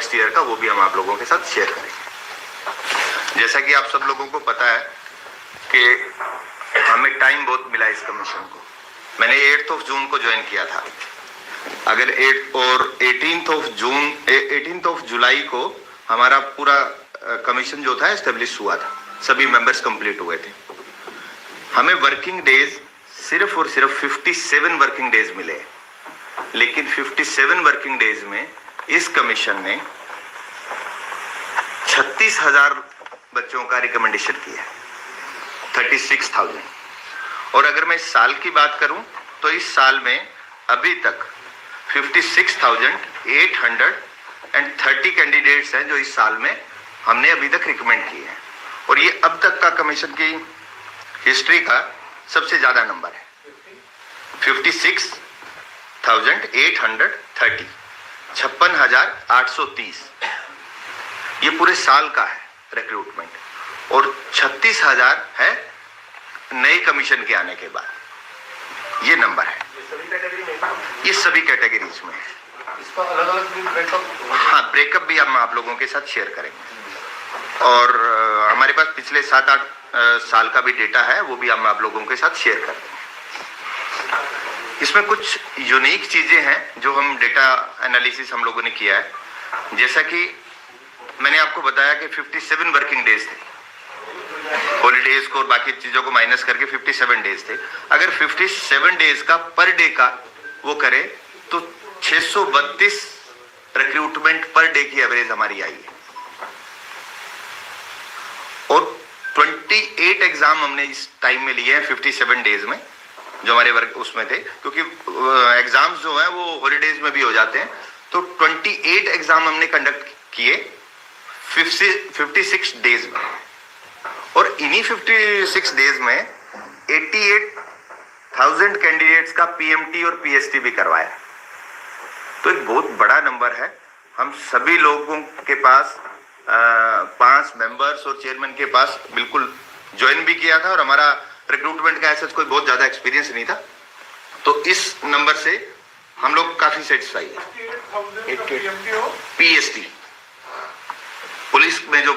Next year का, वो भी हम आप लोगों के साथ शेयर करेंगे। जैसा कि आप सब लोगों को पता है कि हमें टाइम बहुत मिला इस कमीशन को। मैंने 8 जून को ज्वाइन किया था। अगर 18 जुलाई को हमारा पूरा कमीशन जो था एस्टेब्लिश हुआ था, सभी मेंबर्स कंप्लीट हुए थे। हमें वर्किंग डेज सिर्फ और सिर्फ 57 वर्किंग डेज मिले, लेकिन 57 वर्किंग डेज में इस कमीशन ने 36,000 बच्चों का रिकमेंडेशन किया, 36,000। और अगर मैं इस साल की बात करूं तो इस साल में अभी तक 56,830 कैंडिडेट्स हैं जो इस साल में हमने अभी तक रिकमेंड किए हैं, और ये अब तक का कमीशन की हिस्ट्री का सबसे ज्यादा नंबर है। 56,830, 56,830 ये पूरे साल का है रिक्रूटमेंट, और 36,000 है नए कमीशन के आने के बाद। ये नंबर है, ये सभी कैटेगरीज में है। इसका अलग-अलग ब्रेकअप? हाँ, ब्रेकअप भी हम आप लोगों के साथ शेयर करेंगे, और हमारे पास पिछले 7-8 साल का भी डेटा है, वो भी हम आप लोगों के साथ शेयर कर देंगे। इसमें कुछ यूनिक चीजें हैं जो हम डेटा एनालिसिस हम लोगों ने किया है। जैसा कि मैंने आपको बताया कि 57 वर्किंग डेज थे, हॉलीडेज को और बाकी चीजों को माइनस करके 57 डेज थे। अगर 57 डेज का पर डे का वो करे तो 632 रिक्रूटमेंट पर डे की एवरेज हमारी आई है, और 28 एग्जाम हमने इस टाइम में लिए हैं 57 डेज में, जो हमारे वर्क उसमें थे, क्योंकि एग्जाम्स जो हैं वो हॉलीडेज में भी हो जाते हैं। तो 28 एग्जाम हमने कंडक्ट किए 56 डेज में, और इन्हीं 56 डेज में 88,000 कैंडिडेट्स का पीएमटी और पीएसटी भी करवाया। तो एक बहुत बड़ा नंबर है। हम सभी लोगों के पास 5 मेंबर्स और चेयरमैन के पास बिल्कुल ज्वाइन भी किया था, और हमारा रिक्रूटमेंट का ऐसा कोई बहुत ज्यादा एक्सपीरियंस नहीं था। तो इस नंबर से हम लोग काफी सेटिस्फाई है। पीएसटी पुलिस में जो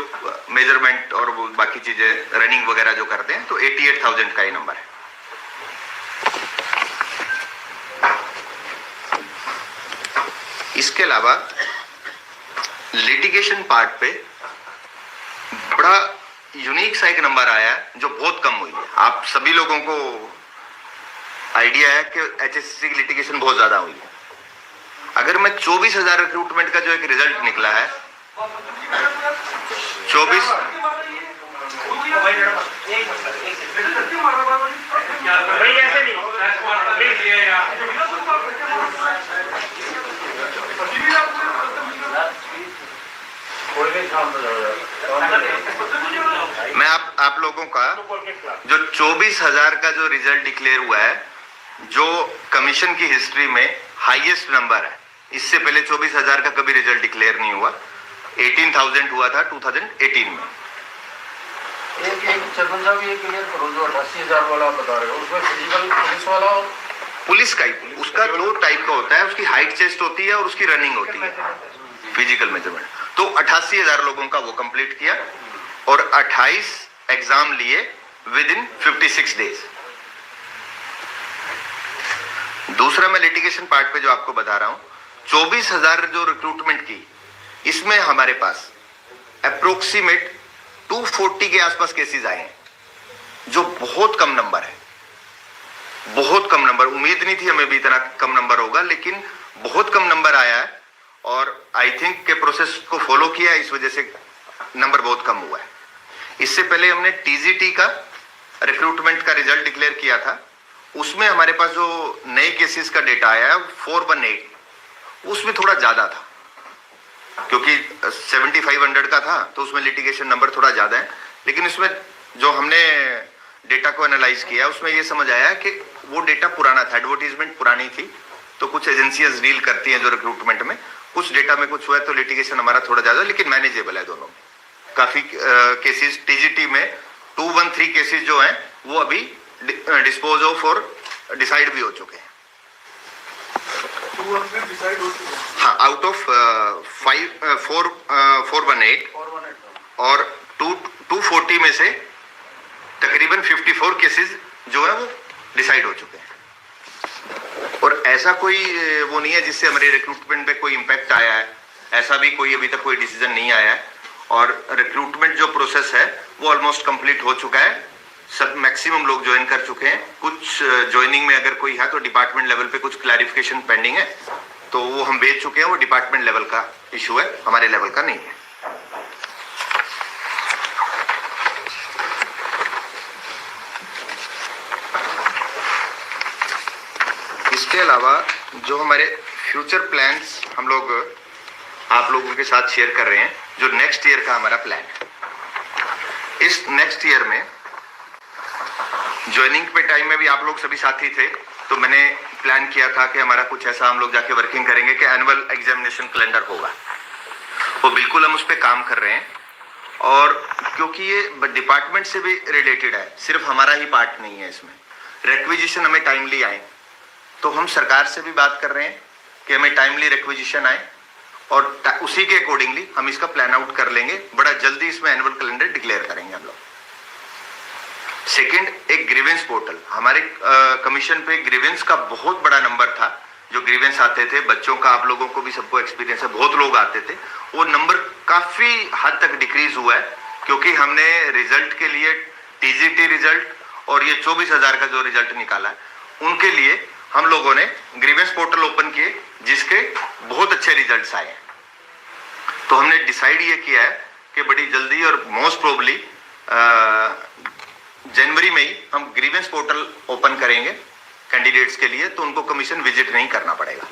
मेजरमेंट और वो बाकी चीजें रनिंग वगैरह जो करते हैं, तो 88,000 का ही नंबर है। इसके अलावा लिटिगेशन पार्ट पे बड़ा यूनिक सा एक नंबर आया है जो बहुत कम हुई है। आप सभी लोगों को आइडिया है कि एचएससी की लिटिगेशन बहुत ज्यादा हुई है। अगर मैं 24,000 रिक्रूटमेंट का जो एक रिजल्ट निकला है, 24 मैं आप लोगों का जो 24,000 का जो रिजल्ट डिक्लेयर हुआ है, जो कमीशन की हिस्ट्री में हाईएस्ट नंबर है। इससे पहले 24,000 का कभी रिजल्ट डिक्लेयर नहीं हुआ। 18,000 हुआ था 2018 में। एक चेतन साहब ये क्लियर करो, जो 88,000 वाला बता रहे हो उसमें फिजिकल पुलिस वाला और पुलिस का ही, उसका 2 टाइप का होता है। उसकी हाइट चेस्ट होती है और उसकी रनिंग होती है, फिजिकल मेजरमेंट। तो 88,000 लोगों का वो कंप्लीट किया, और 28 एग्जाम लिए विद इन 56 डेज। दूसरा मैं लिटिगेशन पार्ट पे जो आपको बता रहा हूं, 24,000 जो रिक्रूटमेंट की, इसमें हमारे पास अप्रोक्सीमेट 240 के आसपास केसेस आए हैं, जो बहुत कम नंबर है। बहुत कम नंबर, उम्मीद नहीं थी हमें भी इतना कम नंबर होगा, लेकिन बहुत कम नंबर आया है। और आई थिंक के प्रोसेस को फॉलो किया है, इस वजह से नंबर बहुत कम हुआ है। इससे पहले हमने टीजीटी का रिक्रूटमेंट का रिजल्ट डिक्लेयर किया था, उसमें हमारे पास जो नए केसेस का डेटा आया है 418, उसमें थोड़ा ज्यादा था, क्योंकि 7500 का था, तो उसमें लिटिगेशन नंबर थोड़ा ज्यादा है। लेकिन इसमें जो हमने डेटा को एनालाइज किया, उसमें ये समझ आया कि वो डेटा पुराना था, एडवर्टीजमेंट पुरानी थी। तो कुछ एजेंसियां डील करती हैं जो रिक्रूटमेंट में, कुछ डेटा में कुछ हुआ है, तो लिटिगेशन हमारा थोड़ा ज्यादा, लेकिन मैनेजेबल है दोनों में। काफी केसेस टीजीटी में 213 केसेस जो हैं वो अभी डिस्पोज ऑफ और डिसाइड भी हो चुके हैं। 213 डिसाइड हो चुके हैं। हाँ, आउट ऑफ 418 और 240 में से तकरीबन 54 केसेस जो है वो डिसाइड हो चुके हैं। और ऐसा कोई वो नहीं है जिससे हमारे रिक्रूटमेंट पे कोई इम्पैक्ट आया है, ऐसा भी कोई अभी तक कोई डिसीजन नहीं आया है। और रिक्रूटमेंट जो प्रोसेस है वो ऑलमोस्ट कंप्लीट हो चुका है, सब मैक्सिमम लोग ज्वाइन कर चुके हैं। कुछ ज्वाइनिंग में अगर कोई है तो डिपार्टमेंट लेवल पे कुछ क्लैरिफिकेशन पेंडिंग है, तो वो हम भेज चुके हैं, वो डिपार्टमेंट लेवल का इशू है, हमारे लेवल का नहीं है। इसके अलावा जो हमारे फ्यूचर प्लान्स हम लोग आप लोगों के साथ शेयर कर रहे हैं, जो नेक्स्ट ईयर का हमारा प्लान है। इस नेक्स्ट ईयर में ज्वाइनिंग पे टाइम में भी आप लोग सभी साथी थे, तो मैंने प्लान किया था कि हमारा कुछ ऐसा हम लोग जाके वर्किंग करेंगे कि एनुअल एग्जामिनेशन कैलेंडर होगा। वो बिल्कुल हम उस पर काम कर रहे हैं, और क्योंकि ये डिपार्टमेंट से भी रिलेटेड है, सिर्फ हमारा ही पार्ट नहीं है इसमें। रिक्विजिशन हमें टाइमली आए, तो हम सरकार से भी बात कर रहे हैं कि हमें टाइमली रिक्विजिशन आए, और उसी के अकॉर्डिंगली हम इसका प्लान आउट कर लेंगे। बड़ा जल्दी इसमें एनुअल कैलेंडर डिक्लेयर करेंगे हम लोग। सेकंड, एक ग्रीवेंस पोर्टल, हमारे कमीशन पे ग्रीवेंस का बहुत बड़ा नंबर था, जो ग्रीवेंस आते थे बच्चों का, आप लोगों को भी सबको एक्सपीरियंस है, बहुत लोग आते थे। वो नंबर काफी हद तक डिक्रीज हुआ है, क्योंकि हमने रिजल्ट के लिए टीजीटी रिजल्ट और ये 24,000 का जो रिजल्ट निकाला है, उनके लिए हम लोगों ने ग्रीवेंस पोर्टल ओपन किए, जिसके बहुत अच्छे रिजल्ट्स आए हैं। तो हमने डिसाइड ये किया है कि बड़ी जल्दी और मोस्ट प्रोबेबली जनवरी में ही हम ग्रीवेंस पोर्टल ओपन करेंगे कैंडिडेट्स के लिए, तो उनको कमीशन विजिट नहीं करना पड़ेगा।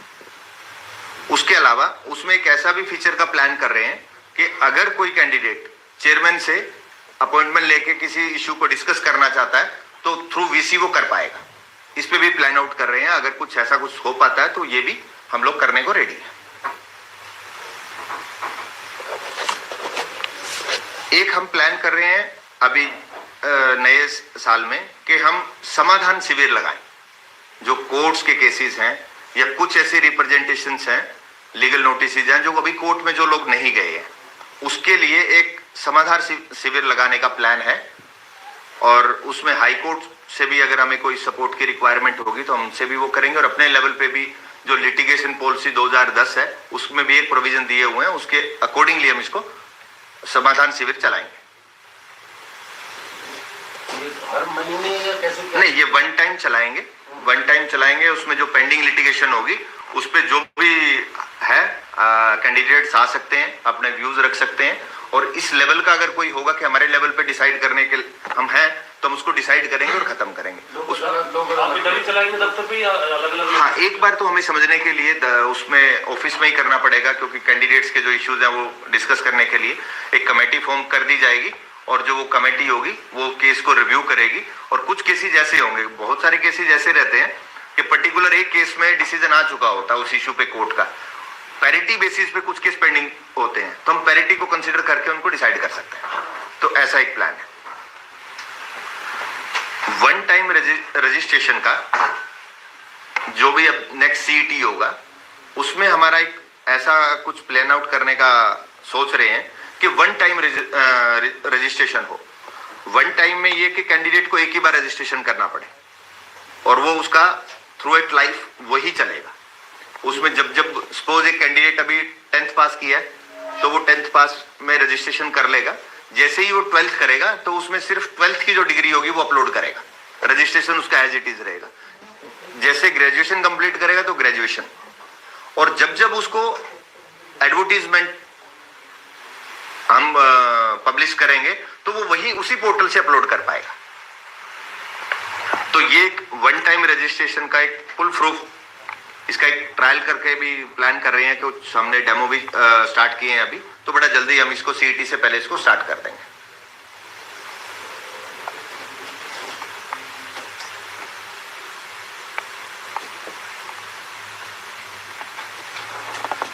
उसके अलावा उसमें एक ऐसा भी फीचर का प्लान कर रहे हैं कि अगर कोई कैंडिडेट चेयरमैन से अपॉइंटमेंट लेके किसी इश्यू को डिस्कस करना चाहता है, तो थ्रू वीसी वो कर पाएगा। इस पे भी प्लान आउट कर रहे हैं, अगर कुछ ऐसा कुछ हो पाता है तो ये भी हम लोग करने को रेडी है। एक हम प्लान कर रहे हैं अभी नए साल में कि हम समाधान शिविर लगाएं, जो कोर्ट्स के केसेस हैं या कुछ ऐसे रिप्रेजेंटेशंस हैं, लीगल नोटिस हैं जो अभी कोर्ट में जो लोग नहीं गए हैं, उसके लिए एक समाधान शिविर लगाने का प्लान है। और उसमें हाई कोर्ट से भी अगर हमें कोई सपोर्ट की रिक्वायरमेंट होगी तो हमसे भी वो करेंगे, और अपने लेवल पे भी जो लिटिगेशन पॉलिसी 2010 है उसमें भी एक प्रोविजन दिए हुए हैं, उसके अकॉर्डिंगली हम इसको समाधान शिविर चलाएंगे। हर महीने या कैसे नहीं, ये वन टाइम चलाएंगे। उसमें जो पेंडिंग लिटिगेशन होगी उस पे जो भी है कैंडिडेट्स आ सकते हैं, अपने व्यूज रख सकते हैं, और इस लेवल का अगर कोई होगा कि हमारे लेवल पे डिसाइड करने के हम हैं, तो हम उसको डिसाइड करेंगे और खत्म करेंगे। चलाएंगे दफ्तर पे या अलग-अलग? हाँ, एक बार तो हमें समझने के लिए उसमें ऑफिस में ही करना पड़ेगा, क्योंकि कैंडिडेट्स के जो इश्यूज हैं वो डिस्कस करने के लिए एक कमेटी फॉर्म कर दी जाएगी, और जो वो कमेटी होगी वो केस को रिव्यू करेगी। और कुछ केसेज ऐसे होंगे, बहुत सारे केसेज ऐसे रहते हैं कि पर्टिकुलर एक केस में डिसीजन आ चुका होता है उस इश्यू पे कोर्ट का, पैरिटी बेसिस पे कुछ केस पेंडिंग होते हैं, तो हम पैरिटी को कंसीडर करके उनको डिसाइड कर सकते हैं। तो ऐसा एक प्लान है। वन टाइम रजिस्ट्रेशन का जो भी अब नेक्स्ट सीईटी होगा, उसमें हमारा एक ऐसा कुछ प्लान आउट करने का सोच रहे हैं कि वन टाइम रजिस्ट्रेशन हो। वन टाइम में ये कि कैंडिडेट को एक ही बार रजिस्ट्रेशन करना पड़े, और वो उसका थ्रू इट लाइफ वही चलेगा। उसमें जब सपोज एक कैंडिडेट अभी 10th पास किया है, तो वो 10th पास में रजिस्ट्रेशन कर लेगा। जैसे ही वो 12th करेगा तो उसमें सिर्फ 12th की जो डिग्री होगी वो अपलोड करेगा, रजिस्ट्रेशन उसका एज इट इज रहेगा। जैसे ग्रेजुएशन कंप्लीट करेगा तो ग्रेजुएशन, और जब उसको एडवर्टीजमेंट हम पब्लिश करेंगे तो वो वही उसी पोर्टल से अपलोड कर पाएगा। तो ये एक वन टाइम रजिस्ट्रेशन का एक फुल प्रूफ, इसका एक ट्रायल करके भी प्लान कर रहे हैं कि हमने डेमो भी स्टार्ट किए हैं अभी, तो बड़ा जल्दी हम इसको सीईटी से पहले इसको स्टार्ट कर देंगे।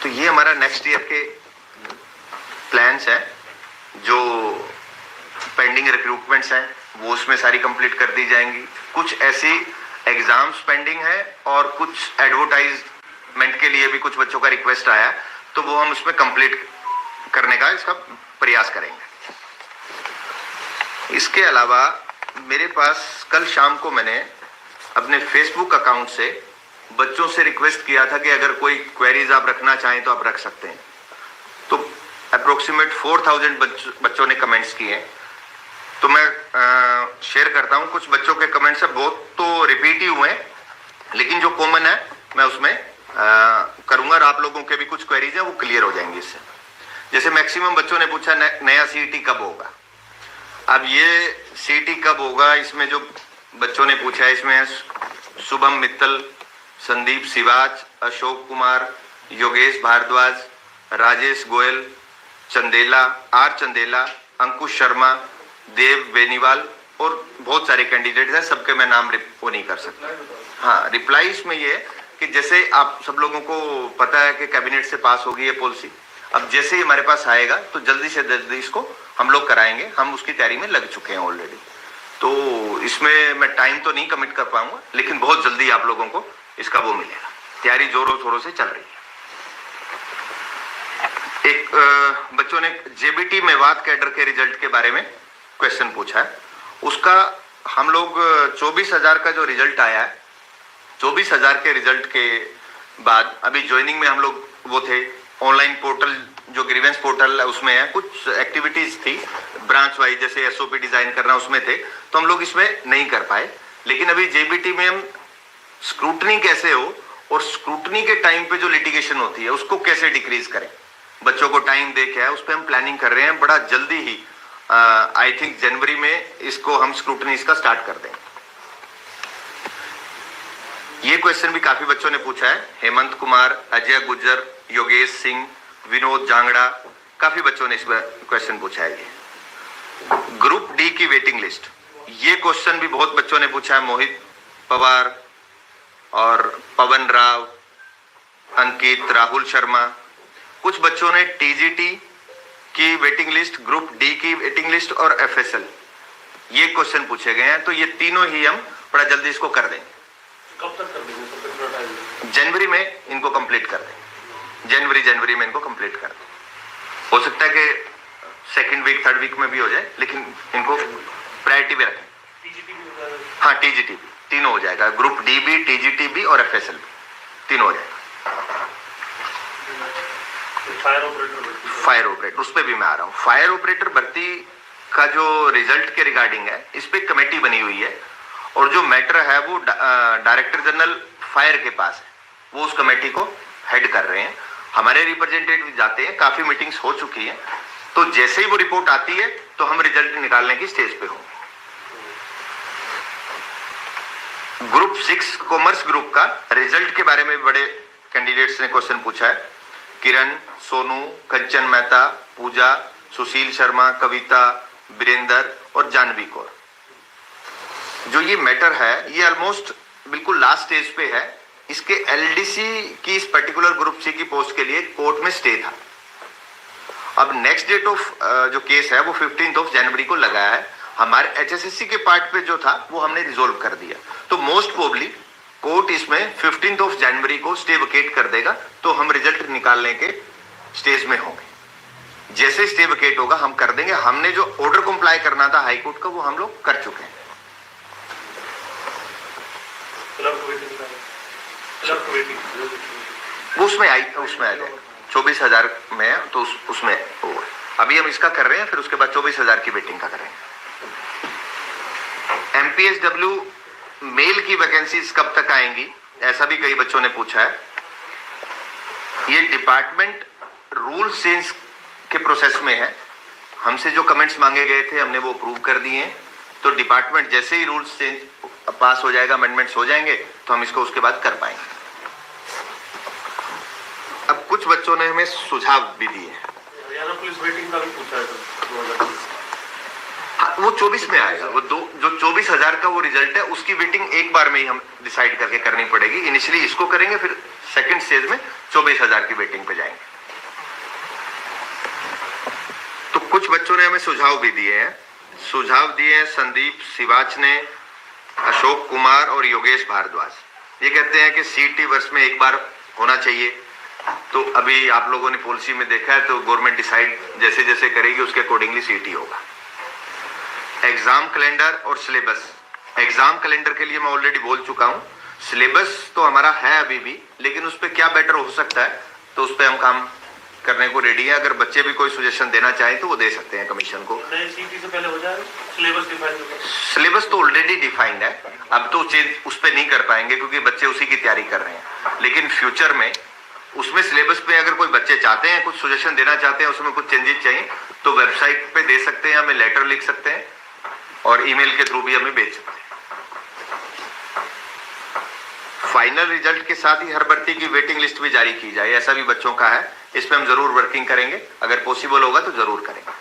तो ये हमारा नेक्स्ट ईयर के प्लान्स हैं। जो पेंडिंग रिक्रूटमेंट्स हैं वो उसमें सारी कंप्लीट कर दी जाएंगी। कुछ ऐसी एग्जाम्स पेंडिंग है और कुछ एडवर्टाइज रिप्लेसमेंट के लिए भी कुछ बच्चों का रिक्वेस्ट आया है, तो वो हम उसमें कंप्लीट करने का इसका प्रयास करेंगे। इसके अलावा मेरे पास कल शाम को मैंने अपने फेसबुक अकाउंट से बच्चों से रिक्वेस्ट किया था कि अगर कोई क्वेरीज आप रखना चाहें तो आप रख सकते हैं। तो अप्रोक्सीमेट 4000 बच्चों ने कमेंट्स किए हैं। तो मैं शेयर करता हूं, कुछ बच्चों के कमेंट्स है, बहुत तो रिपीट ही हुए हैं, लेकिन जो कॉमन है मैं उसमें करूंगा और आप लोगों के भी कुछ क्वेरीज हैं वो क्लियर हो जाएंगी इससे। जैसे मैक्सिमम बच्चों ने पूछा नया सीईटी कब होगा। अब ये सीईटी कब होगा, इसमें जो बच्चों ने पूछा है इसमें शुभम मित्तल, संदीप सिवाच, अशोक कुमार, योगेश भारद्वाज, राजेश गोयल, चंदेला, आर चंदेला, अंकुश शर्मा, देव बेनीवाल और बहुत सारे कैंडिडेट्स हैं, सबके मैं नाम वो नहीं कर सकता। हाँ, रिप्लाई इसमें ये है कि जैसे आप सब लोगों को पता है कि कैबिनेट से पास होगी ये पॉलिसी, अब जैसे ही हमारे पास आएगा तो जल्दी से जल्दी इसको हम लोग कराएंगे। हम उसकी तैयारी में लग चुके हैं ऑलरेडी, तो इसमें मैं टाइम तो नहीं कमिट कर पाऊंगा, लेकिन बहुत जल्दी आप लोगों को इसका वो मिलेगा। तैयारी जोरों शोरों से चल रही है। एक बच्चों ने जेबीटी मेवात कैडर के रिजल्ट के बारे में क्वेश्चन पूछा है। उसका हम लोग 24,000 का जो रिजल्ट आया है, 24,000 के रिजल्ट के बाद अभी ज्वाइनिंग में हम लोग वो थे, ऑनलाइन पोर्टल जो ग्रीवेंस पोर्टल है उसमें है, कुछ एक्टिविटीज थी ब्रांच वाइज, जैसे एसओपी डिजाइन करना उसमें थे, तो हम लोग इसमें नहीं कर पाए। लेकिन अभी जेबीटी में हम स्क्रूटनी कैसे हो और स्क्रूटनी के टाइम पे जो लिटिगेशन होती है उसको कैसे डिक्रीज करें, बच्चों को टाइम दे के है, उस पर हम प्लानिंग कर रहे हैं। बड़ा जल्दी ही आई थिंक जनवरी में इसको हम स्क्रूटनी इसका स्टार्ट कर देंगे। ये क्वेश्चन भी काफी बच्चों ने पूछा है। हेमंत कुमार, अजय गुज्जर, योगेश सिंह, विनोद जांगड़ा, काफी बच्चों ने इस क्वेश्चन पूछा है। ये ग्रुप डी की वेटिंग लिस्ट, ये क्वेश्चन भी बहुत बच्चों ने पूछा है। मोहित पवार और पवन राव, अंकित, राहुल शर्मा, कुछ बच्चों ने टीजीटी की वेटिंग लिस्ट, ग्रुप डी की वेटिंग लिस्ट और एफएसएल, ये क्वेश्चन पूछे गए हैं। तो ये तीनों ही हम बड़ा जल्दी इसको कर देंगे। कब तक कर देंगे? जनवरी में इनको कंप्लीट कर देंगे। जनवरी में इनको कंप्लीट कर दें। हो सकता है कि सेकंड वीक थर्ड वीक में भी हो जाए, लेकिन इनको प्रायोरिटी में रखें। हाँ, टीजीटी भी तीनों हो जाएगा, ग्रुप डी भी, टीजीटी भी और एफएसएल भी, तीनों हो जाएगा। फायर ऑपरेटर उस पर भी मैं आ रहा हूँ। फायर ऑपरेटर भर्ती का जो रिजल्ट के रिगार्डिंग है, इस पे कमेटी बनी हुई है और जो मैटर है वो डायरेक्टर जनरल फायर के पास है, वो उस कमेटी को हेड कर रहे हैं। हमारे रिप्रेजेंटेटिव जाते हैं, काफी मीटिंग्स हो चुकी हैं, तो जैसे ही वो रिपोर्ट आती है तो हम रिजल्ट निकालने की स्टेज पे होंगे। ग्रुप 6 कॉमर्स ग्रुप का रिजल्ट के बारे में बड़े कैंडिडेट्स ने क्वेश्चन पूछा है। किरण, सोनू, कंचन मेहता, पूजा, सुशील शर्मा, कविता, वीरेंद्र और जानवी कौर। जो ये मैटर है ये ऑलमोस्ट बिल्कुल लास्ट स्टेज पे है। इसके एलडीसी की इस पर्टिकुलर ग्रुप सी की पोस्ट के लिए कोर्ट में स्टे था। अब नेक्स्ट डेट ऑफ जो केस है वो 15 जनवरी को लगाया है। हमारे एचएसएससी के पार्ट पे जो था वो हमने रिजोल्व कर दिया, तो मोस्ट प्रोबेबली कोर्ट इसमें 15 जनवरी को स्टे वेकेट कर देगा, तो हम रिजल्ट निकालने के स्टेज में होंगे। जैसे स्टे वेकेट होगा हम कर देंगे। हमने जो ऑर्डर कंप्लाई करना था हाई कोर्ट का वो हम लोग कर चुके हैं। उसमें आ जाएगा 24,000 में है, तो उसमें होगा। अभी हम इसका कर रहे हैं, फिर उसके बाद 24,000 की वेटिंग का करेंगे। एमपीएसडब्ल्यू मेल की वैकेंसीज कब तक आएंगी, ऐसा भी कई बच्चों ने पूछा है। ये डिपार्टमेंट रूल चेंज के प्रोसेस में है। हमसे जो कमेंट्स मांगे गए थे हमने वो अप्रूव कर दिए हैं, तो डिपार्टमेंट जैसे ही रूल्स चेंज पास हो जाएगा, अमेंडमेंट्स हो जाएंगे, तो हम इसको उसके बाद कर पाएंगे। अब कुछ बच्चों ने हमें सुझाव भी दिए हैं। हरियाणा पुलिस वेटिंग का भी पूछा है। वो 24 में आएगा। वो जो 24,000 का वो रिजल्ट है उसकी वेटिंग एक बार में ही हम डिसाइड करके करनी पड़ेगी। इनिशियली इसको करेंगे, फिर सेकंड स्टेज में 24,000 की वेटिंग पे जाएंगे। तो कुछ बच्चों ने हमें सुझाव भी दिए हैं। सुझाव दिए हैं संदीप सिवाच ने, अशोक कुमार और योगेश भारद्वाज। ये कहते हैं कि सीटी वर्ष में एक बार होना चाहिए। तो अभी आप लोगों ने पॉलिसी में देखा है, तो गवर्नमेंट डिसाइड जैसे जैसे करेगी उसके अकॉर्डिंगली सीटी होगा। एग्जाम कैलेंडर और सिलेबस। एग्जाम कैलेंडर के लिए मैं ऑलरेडी बोल चुका हूं, सिलेबस तो हमारा है अभी भी, लेकिन उस पर क्या बेटर हो सकता है तो उस पर हम काम करने को रेडी है। अगर बच्चे भी कोई सजेशन देना चाहें तो वो दे सकते हैं कमीशन को। सीटी से पहले हो जाएगा, सिलेबस डिफाइन होगा। सिलेबस तो ऑलरेडी डिफाइंड है, अब तो चेंज उस पर नहीं कर पाएंगे क्योंकि बच्चे उसी की तैयारी कर रहे हैं। लेकिन फ्यूचर में उसमें सिलेबस पे अगर कोई बच्चे चाहते हैं, कुछ सजेशन देना चाहते हैं, उसमें कुछ चेंजेस चाहिए तो वेबसाइट पे दे सकते हैं, हमें लेटर लिख सकते हैं और ईमेल के थ्रू भी हमें भेज सकते हैं। फाइनल रिजल्ट के साथ ही हर भर्ती की वेटिंग लिस्ट भी जारी की जाए, ऐसा भी बच्चों का है। इस पे हम जरूर वर्किंग करेंगे, अगर पॉसिबल होगा तो जरूर करेंगे।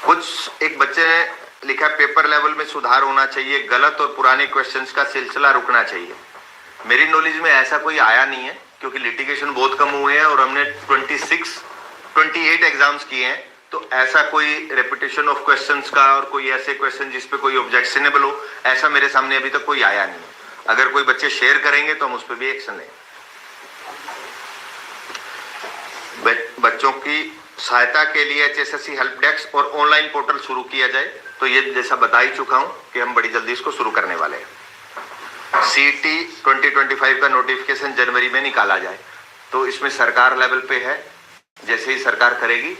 कुछ एक बच्चे ने लिखा पेपर लेवल में सुधार होना चाहिए, गलत और पुराने क्वेश्चंस का सिलसिला रुकना चाहिए। मेरी नॉलेज में ऐसा कोई आया नहीं है क्योंकि लिटिगेशन बहुत कम हुए हैं और हमने 28 एग्जाम्स किए हैं, तो ऐसा कोई रेपिटेशन ऑफ क्वेश्चंस का और कोई ऐसे क्वेश्चन जिस पे कोई ऑब्जेक्शनेबल हो, ऐसा मेरे सामने अभी तक कोई आया नहीं। अगर कोई बच्चे शेयर करेंगे तो हम उस पर भी एक्शन लेंगे। बच्चों की सहायता के लिए HSSC हेल्प डेस्क और ऑनलाइन पोर्टल शुरू किया जाए, तो ये जैसा बता ही चुका हूं कि हम बड़ी जल्दी इसको शुरू करने वाले हैं। CT 2025 का नोटिफिकेशन जनवरी में निकाला जाए, तो इसमें सरकार लेवल पे है, जैसे ही सरकार करेगी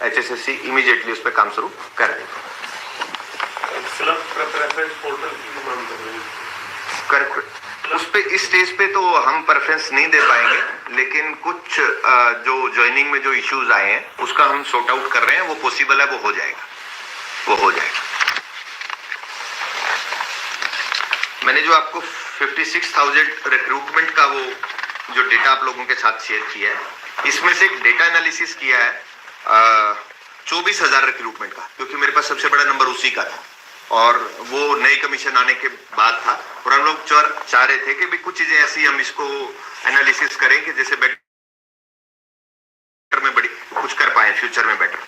HSSC इमीडिएटली उस पर काम शुरू कर देगा। उस पे इस स्टेज पे तो हम प्रेफरेंस नहीं दे पाएंगे, लेकिन कुछ जो ज्वाइनिंग में जो इश्यूज आए हैं उसका हम सॉर्ट आउट कर रहे हैं, वो पॉसिबल है, वो हो जाएगा। मैंने जो आपको 56,000 रिक्रूटमेंट का वो जो डेटा आप लोगों के साथ शेयर किया है, इसमें से एक डेटा एनालिसिस किया है 24,000 रिक्रूटमेंट का, क्योंकि मेरे पास सबसे बड़ा नंबर उसी का था और वो नई कमीशन आने के बाद था। और हम लोग चाह रहे थे कि भी कुछ चीजें ऐसी हम इसको एनालिसिस करें कि जैसे बेटर में बड़ी कुछ कर पाए फ्यूचर में बेटर।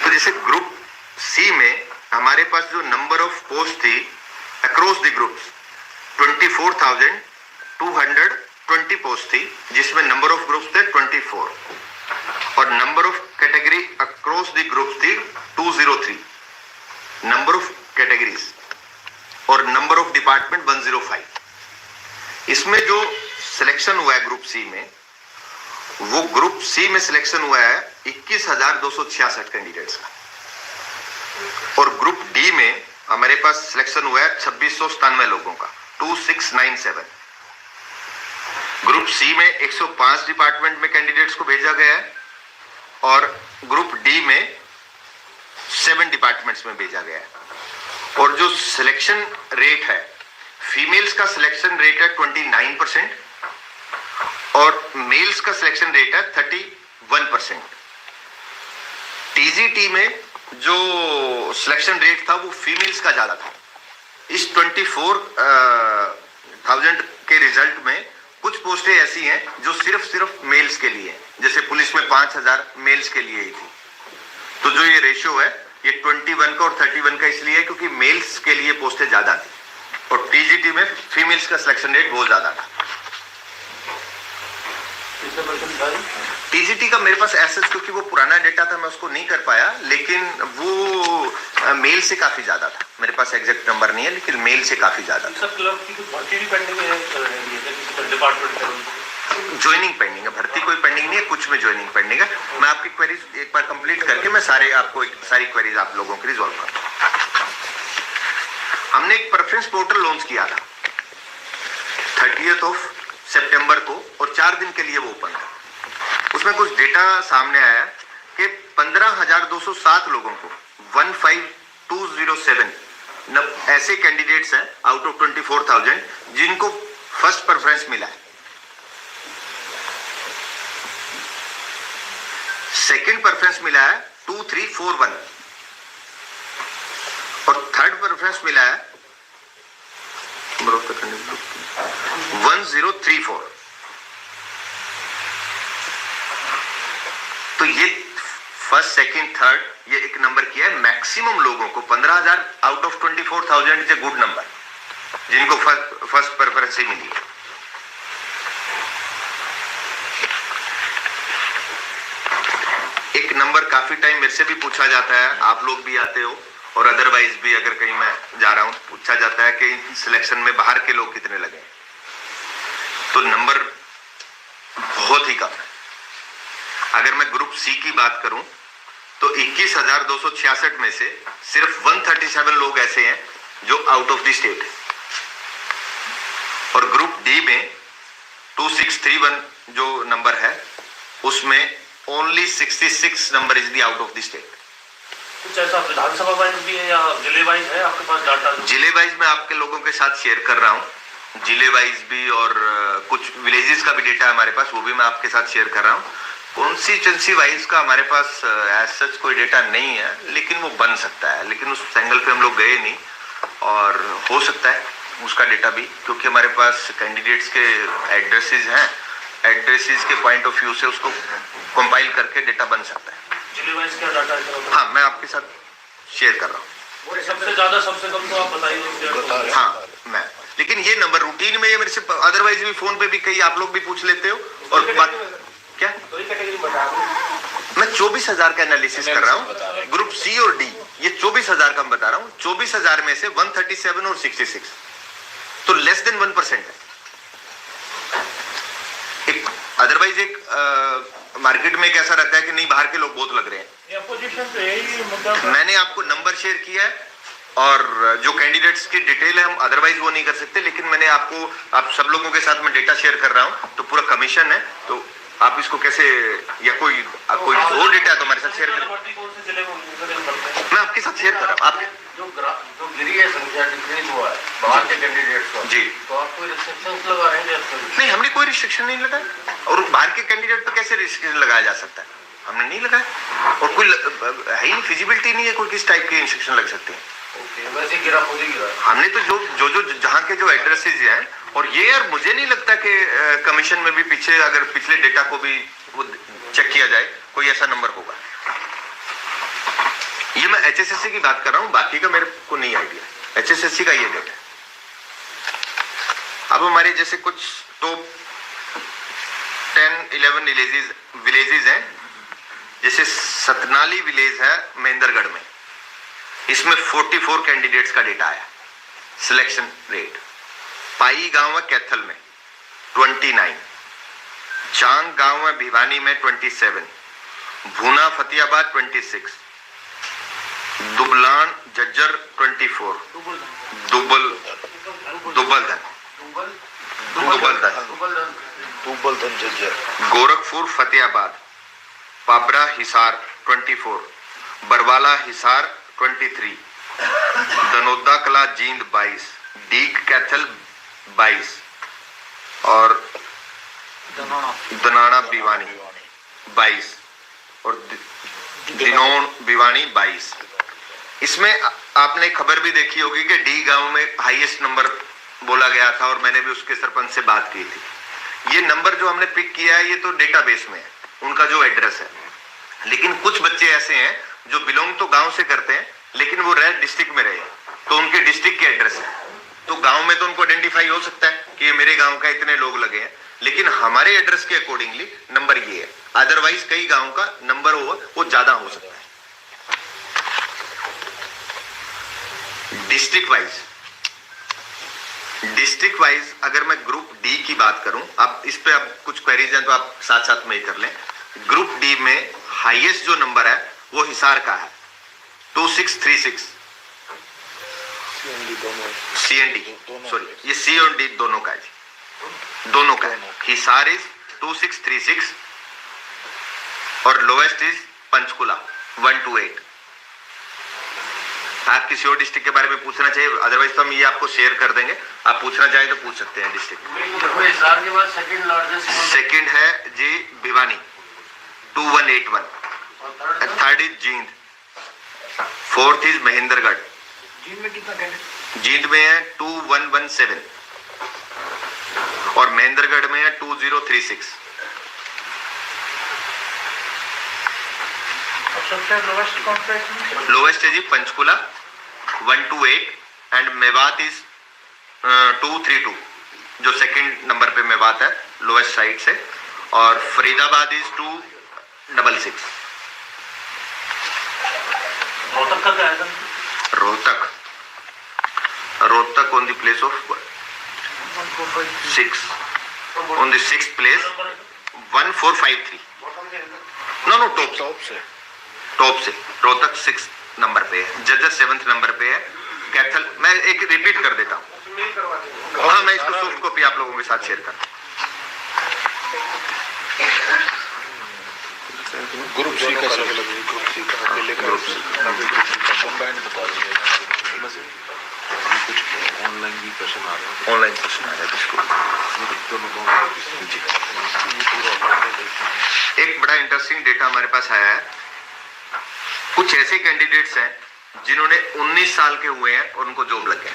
तो जैसे ग्रुप सी में हमारे पास जो नंबर ऑफ पोस्ट थी अक्रॉस द ग्रुप्स 24,220 पोस्ट थी, जिसमें नंबर ऑफ ग्रुप्स थे 24 और number of category across the groups थी 203, नंबर ऑफ कैटेगरीज और नंबर ऑफ डिपार्टमेंट 105। इसमें जो सिलेक्शन हुआ है ग्रुप सी में, वो ग्रुप सी में सिलेक्शन हुआ है 21,266 कैंडिडेट्स का, और ग्रुप डी में हमारे पास सिलेक्शन हुआ है 2697 लोगों का, 2697। ग्रुप सी में 105 डिपार्टमेंट में कैंडिडेट्स को भेजा गया है और ग्रुप डी में 7 डिपार्टमेंट्स में भेजा गया है। और जो सिलेक्शन रेट है, फीमेल्स का सिलेक्शन रेट है 29% और मेल्स का सिलेक्शन रेट है 31%। टीजीटी में जो सिलेक्शन रेट था वो फीमेल्स का ज्यादा था। इस 24,000 के रिजल्ट में कुछ पोस्टें ऐसी हैं जो सिर्फ मेल्स के लिए हैं, जैसे पुलिस में 5,000 मेल्स के लिए ही थी। तो जो ये रेशियो है ये 21 का और 31 का इसलिए है क्योंकि मेल्स के लिए पोस्टें ज्यादा थी और टीजीटी में फीमेल्स का सिलेक्शन रेट बहुत ज्यादा था। टीजीटी का मेरे पास ऐसा, क्योंकि वो पुराना डेटा था मैं उसको नहीं कर पाया, लेकिन वो मेल से काफी ज्यादा था। मेरे पास एग्जैक्ट नंबर नहीं है, लेकिन मेल से काफी ज्यादा था। ज्वाइनिंग पेंडिंग है, भर्ती कोई पेंडिंग नहीं है, कुछ में ज्वाइनिंग पेंडिंग है। मैं आपकी क्वेरीज एक बार कंप्लीट करके मैं सारी क्वेरीज आप लोगों की रिजॉल्व करता हूं। हमने एक प्रेफरेंस पोर्टल लॉन्च किया था 30 सितंबर को और 4 दिन के लिए वो ओपन था। उसमें कुछ डेटा सामने आया कि 15,207 लोगों को 15,207 ऐसे कैंडिडेट्स हैं आउट ऑफ 24,000 जिनको फर्स्ट प्रेफरेंस मिला है। सेकंड प्रेफरेंस मिला है 2341 और थर्ड प्रेफरेंस मिला है 1034। तो ये फर्स्ट सेकंड थर्ड ये एक नंबर किया है। मैक्सिमम लोगों को 15,000 out of 24,000 is a good number. जिनको फर्स्ट प्रेफरेंस ही मिली है। एक नंबर काफी टाइम मेरे से भी पूछा जाता है, आप लोग भी आते हो और अदरवाइज भी अगर कहीं मैं जा रहा हूं पूछा जाता है कि सिलेक्शन में बाहर के लोग कितने लगे, तो नंबर बहुत ही कम है। अगर मैं ग्रुप सी की बात करूं तो 21,266 में से सिर्फ 137 लोग ऐसे हैं जो आउट ऑफ द स्टेट है, और ग्रुप डी में 2631 जो नंबर है उसमें only 66 number is the out of the state. कुछ ऐसा विधानसभा वाइज भी है या जिले वाइज है आपके पास डाटा? जिले वाइज मैं आपके लोगों के साथ शेयर कर रहा हूँ, जिले वाइज भी, और कुछ विलेजेस का भी डेटा है हमारे पास, वो भी मैं आपके साथ शेयर कर रहा हूँ। कॉन्स्टिट्यूंसी वाइज का हमारे पास एज सच कोई डेटा नहीं है, लेकिन वो बन सकता है, लेकिन उस एंगल पे हम लोग गए नहीं, और हो सकता है उसका डेटा भी, क्योंकि हमारे पास कैंडिडेट्स के एड्रेसेस हैं, एड्रेसेस के पॉइंट ऑफ व्यू से उसको कंपाइल करके डेटा बन सकता है। जिले वाइज क्या डाटा है? हाँ, मैं आपके साथ शेयर कर रहा हूँ। सबसे ज्यादा सबसे कम तो आप बताइए। हाँ मैं, लेकिन ये नंबर रूटीन में ये मेरे से अदरवाइज भी फोन पे भी कई आप लोग भी पूछ लेते हो, और बात क्या मैं 24,000 का एनालिसिस कर रहा हूँ, ग्रुप सी और डी, ये 24,000 का मैं बता रहा हूँ। 24,000 में से 137 और 66, तो लेस देन 1% है। एक अदरवाइज एक मार्केट में कैसा रहता है कि नहीं बाहर के लोग बहुत लग रहे हैं। अपोजिशन पे यही मुद्दा, मैंने आपको नंबर शेयर किया है, और जो कैंडिडेट्स की डिटेल है हम अदरवाइज वो नहीं कर सकते, लेकिन मैंने आपको, आप सब लोगों के साथ मैं डेटा शेयर कर रहा हूँ, तो पूरा कमीशन है, तो आप इसको कैसे, या कोई और डेटा है तो हमारे साथ शेयर करें। मैं आपके साथ शेयर कर रहा हूँ। आप जो गिरी है संख्या, डिक्रीज हुआ है बाहर के कैंडिडेट्स का, जी, तो आप कोई रिस्ट्रिक्शंस लगा रहे हैं? नहीं, हमने कोई रिस्ट्रिक्शन नहीं लगाया, और बाहर के कैंडिडेट पर कैसे रिस्ट्रिक्शन लगाया जा सकता है, हमने नहीं लगाया, और कोई है ही फिजिबिलिटी नहीं है कोई किस टाइप की रिस्ट्रिक्शन लग सकती है। ओके, वैसे गिरा खुद ही गिरा। हमने तो जो जहाँ के जो एड्रेसेस हैं, और ये यार मुझे नहीं लगता कि कमीशन में भी पीछे अगर पिछले डेटा को भी वो चेक किया जाए कोई ऐसा नंबर होगा। ये मैं HSSC की बात कर रहा हूँ, बाकी का मेरे को नहीं आइडिया। HSSC का ये डेटा है। अब हमारे जैसे कुछ टॉप 10-11 विलेजेस हैं, जैसे सतनाली विलेज है महेंद्रगढ़ में, इसमें 44 कैंडिडेट्स का डेटा आया सिलेक्शन रेट। पाई गांव है कैथल में 29, चांग गांव है भिवानी में 27, भूना फतेहाबाद 26, दुबलान जज्जर 24, दुबलधन जज्जर, गोरखपुर फतेहाबाद, पाबरा हिसार 24, बरवाला हिसार 23, दनोदा कला जींद 22, डीग कैथल 22, और दनाना भिवानी 22, और दिनोन भिवानी 22। इसमें आपने खबर भी देखी होगी कि डी गांव में हाईएस्ट नंबर बोला गया था, और मैंने भी उसके सरपंच से बात की थी। ये नंबर जो हमने पिक किया है ये तो डेटाबेस में है, उनका जो एड्रेस है, लेकिन कुछ बच्चे ऐसे हैं जो बिलोंग तो गांव से करते हैं, लेकिन वो रेड डिस्ट्रिक्ट में रहे, तो उनके डिस्ट्रिक्ट के एड्रेस है, तो गांव में तो उनको आइडेंटिफाई हो सकता है कि ये मेरे गांव का इतने लोग लगे हैं, लेकिन हमारे एड्रेस के अकॉर्डिंगली नंबर ये है। अदरवाइज कई गांव का नंबर वो ज्यादा हो सकता है। डिस्ट्रिक्ट वाइज अगर मैं ग्रुप डी की बात करूं, अब इस पे अब कुछ क्वेरीज हैं तो आप साथ साथ में ही कर लें। ग्रुप डी में हाईएस्ट जो नंबर है वो हिसार का है 2636, CND सॉरी, ये C और D दोनों का है, दोनों का है। हिसार इज 2636 और लोएस्ट इज पंचकुला 128। आप किसी और डिस्ट्रिक्ट के बारे में पूछना चाहिए, अदरवाइज तो हम ये आपको शेयर कर देंगे, आप पूछना चाहें तो पूछ सकते हैं डिस्ट्रिक्ट। हिसार के बाद सेकंड लार्जेस्ट सेकंड है जी Bhiwani 2181, third is Jind, fourth is Mahendragarh, Jind में कितना कैंडिडेट? जींद में है 2117 और महेंद्रगढ़ में है 2036। सबसे लोवेस्ट कॉन्ट्रैक्ट लोवेस्ट है जी पंचकुला 128 एंड मेवात इज 232 जो सेकंड नंबर पे में बात है लोएस्ट साइड से, और फरीदाबाद इज 266। रोहतक का क्या है sir? Rohtak on the place of 6 on the 6th place 1453। Know top से रोहतक 6 नंबर पे है, जजर 7th नंबर पे है, कैथल। मैं एक रिपीट कर देता हूँ, हाँ मैं इसको सॉफ्ट कॉपी आप लोगों के साथ शेयर कर। ग्रुप सी का अलग अलग ग्रुप सी का पहले का कंबाइंड बता दीजिए कुछ ऑनलाइन भी क्वेश्चन आ रहे हैं, ऑनलाइन क्वेश्चन आ रहा है इसको जी। एक बड़ा इंटरेस्टिंग डेटा हमारे पास आया है। कुछ ऐसे कैंडिडेट्स हैं जिन्होंने 19 साल के हुए हैं और उनको जॉब लग गया।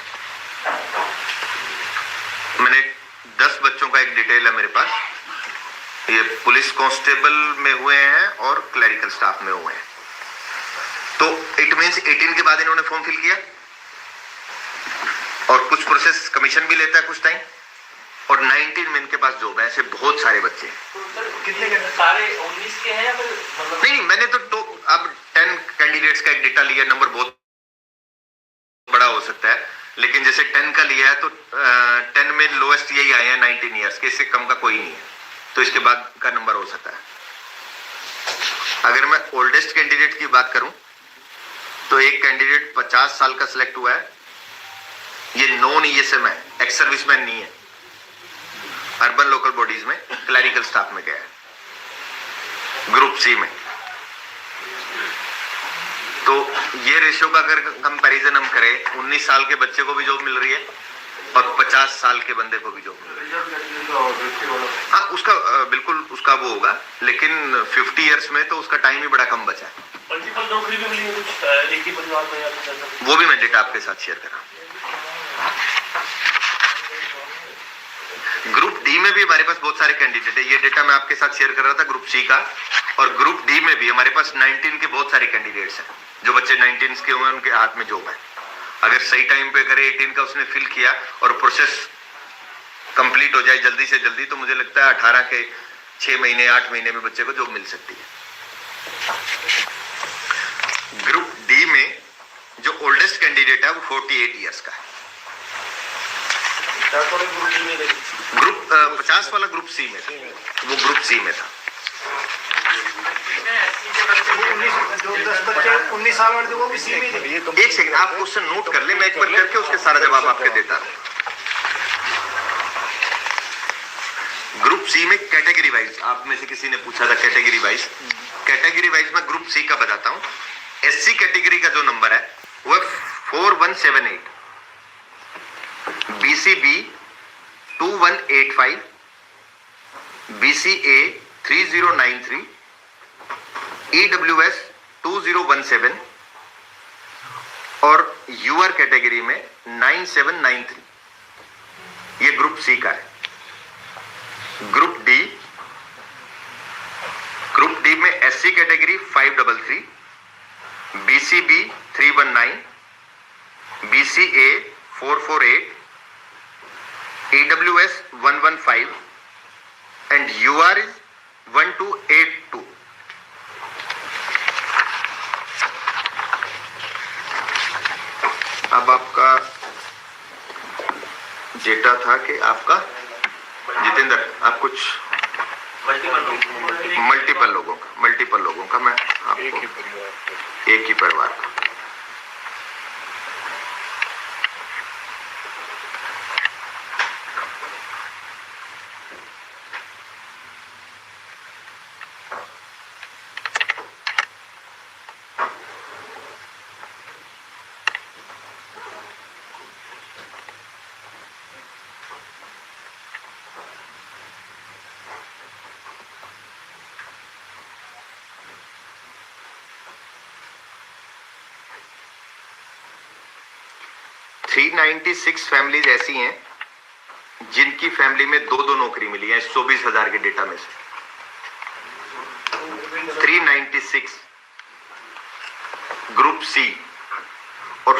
मैंने 10 बच्चों का एक डिटेल है मेरे पास, ये पुलिस कांस्टेबल में हुए हैं और क्लरिकल स्टाफ में हुए हैं। तो इट मींस 18 के बाद इन्होंने फॉर्म फिल किया, और कुछ प्रोसेस कमीशन भी लेता है कुछ टाइम, और 19 में इनके पास जॉब है। ऐसे बहुत सारे बच्चे हैं। कितने के सारे 19 के हैं या फिर मतलब? नहीं, मैंने तो अब 10 कैंडिडेट्स का एक डेटा लिया, नंबर बहुत बड़ा हो सकता है, लेकिन जैसे 10 का लिया है तो 10 में लोएस्ट यही आए हैं 19 ईयर्स के, इससे कम का कोई नहीं है, तो इसके बाद का नंबर हो सकता है। अगर मैं ओल्डेस्ट कैंडिडेट की बात करूं तो एक कैंडिडेट 50 साल का सिलेक्ट हुआ है, ये नॉन ईएसएम है, एक्स सर्विसमैन नहीं है, अर्बन लोकल बॉडीज में क्लरिकल स्टाफ में गया है, ग्रुप सी में। तो ये रेशियो का अगर कंपैरिजन हम करें, 19 साल के बच्चे को भी जॉब मिल रही है और 50 साल के बंदे को भी जॉब मिल रही है। हाँ, उसका बिल्कुल उसका वो होगा, लेकिन 50 ईयर्स में तो उसका टाइम ही बड़ा कम बचा है। मल्टीपल नौकरी भी मिली है कुछ एक ही परिवार में या कुछ ऐसा? वो भी मैं डेटा आपके साथ शेयर कर रहा हूँ। ग्रुप डी में भी हमारे पास बहुत सारे कैंडिडेट है, ये डेटा मैं आपके साथ शेयर कर रहा था ग्रुप सी का। और ग्रुप डी में भी हमारे पास 19 के बहुत सारे कैंडिडेट्स हैं। जो बच्चे 19 के हुए उनके हाथ में जॉब है। अगर सही टाइम पे करे, 18 का उसने फिल किया और प्रोसेस कंप्लीट हो जाए जल्दी से जल्दी, तो मुझे लगता है 18 के 6 महीने 8 महीने में बच्चे को जॉब मिल सकती है। ग्रुप डी में जो ओल्डेस्ट कैंडिडेट है वो 48 ईयर्स का है। ग्रुप 50 वाला ग्रुप सी में था, वो ग्रुप सी में था। 19 साल वाले वो भी सी में थे। एक सेकंड, आप क्वेश्चन नोट कर ले, मैं एक बार करके उसके सारा जवाब आपके देता हूं। ग्रुप सी में कैटेगरी वाइज, आप में से किसी ने पूछा था कैटेगरी वाइज। कैटेगरी वाइज में ग्रुप सी का बताता हूं। एससी कैटेगरी का जो नंबर है वो 4178, बीसीबी 2185, बीसीए 3093, ईडब्ल्यूएस 2017 और यूआर कैटेगरी में 9793। ये ग्रुप सी का है। ग्रुप डी में SC category 533, BCB 319, BCA 448, EWS 115 and UR is 1282। अब आपका डेटा था कि आपका जितेंद्र, आप कुछ मल्टीपल लोगों का मैं आपको एक ही परिवार का। थ्री 96 फैमिलीज ऐसी हैं जिनकी फैमिली में दो नौकरी मिली है 24,000 के डेटा में से। 396 ग्रुप सी और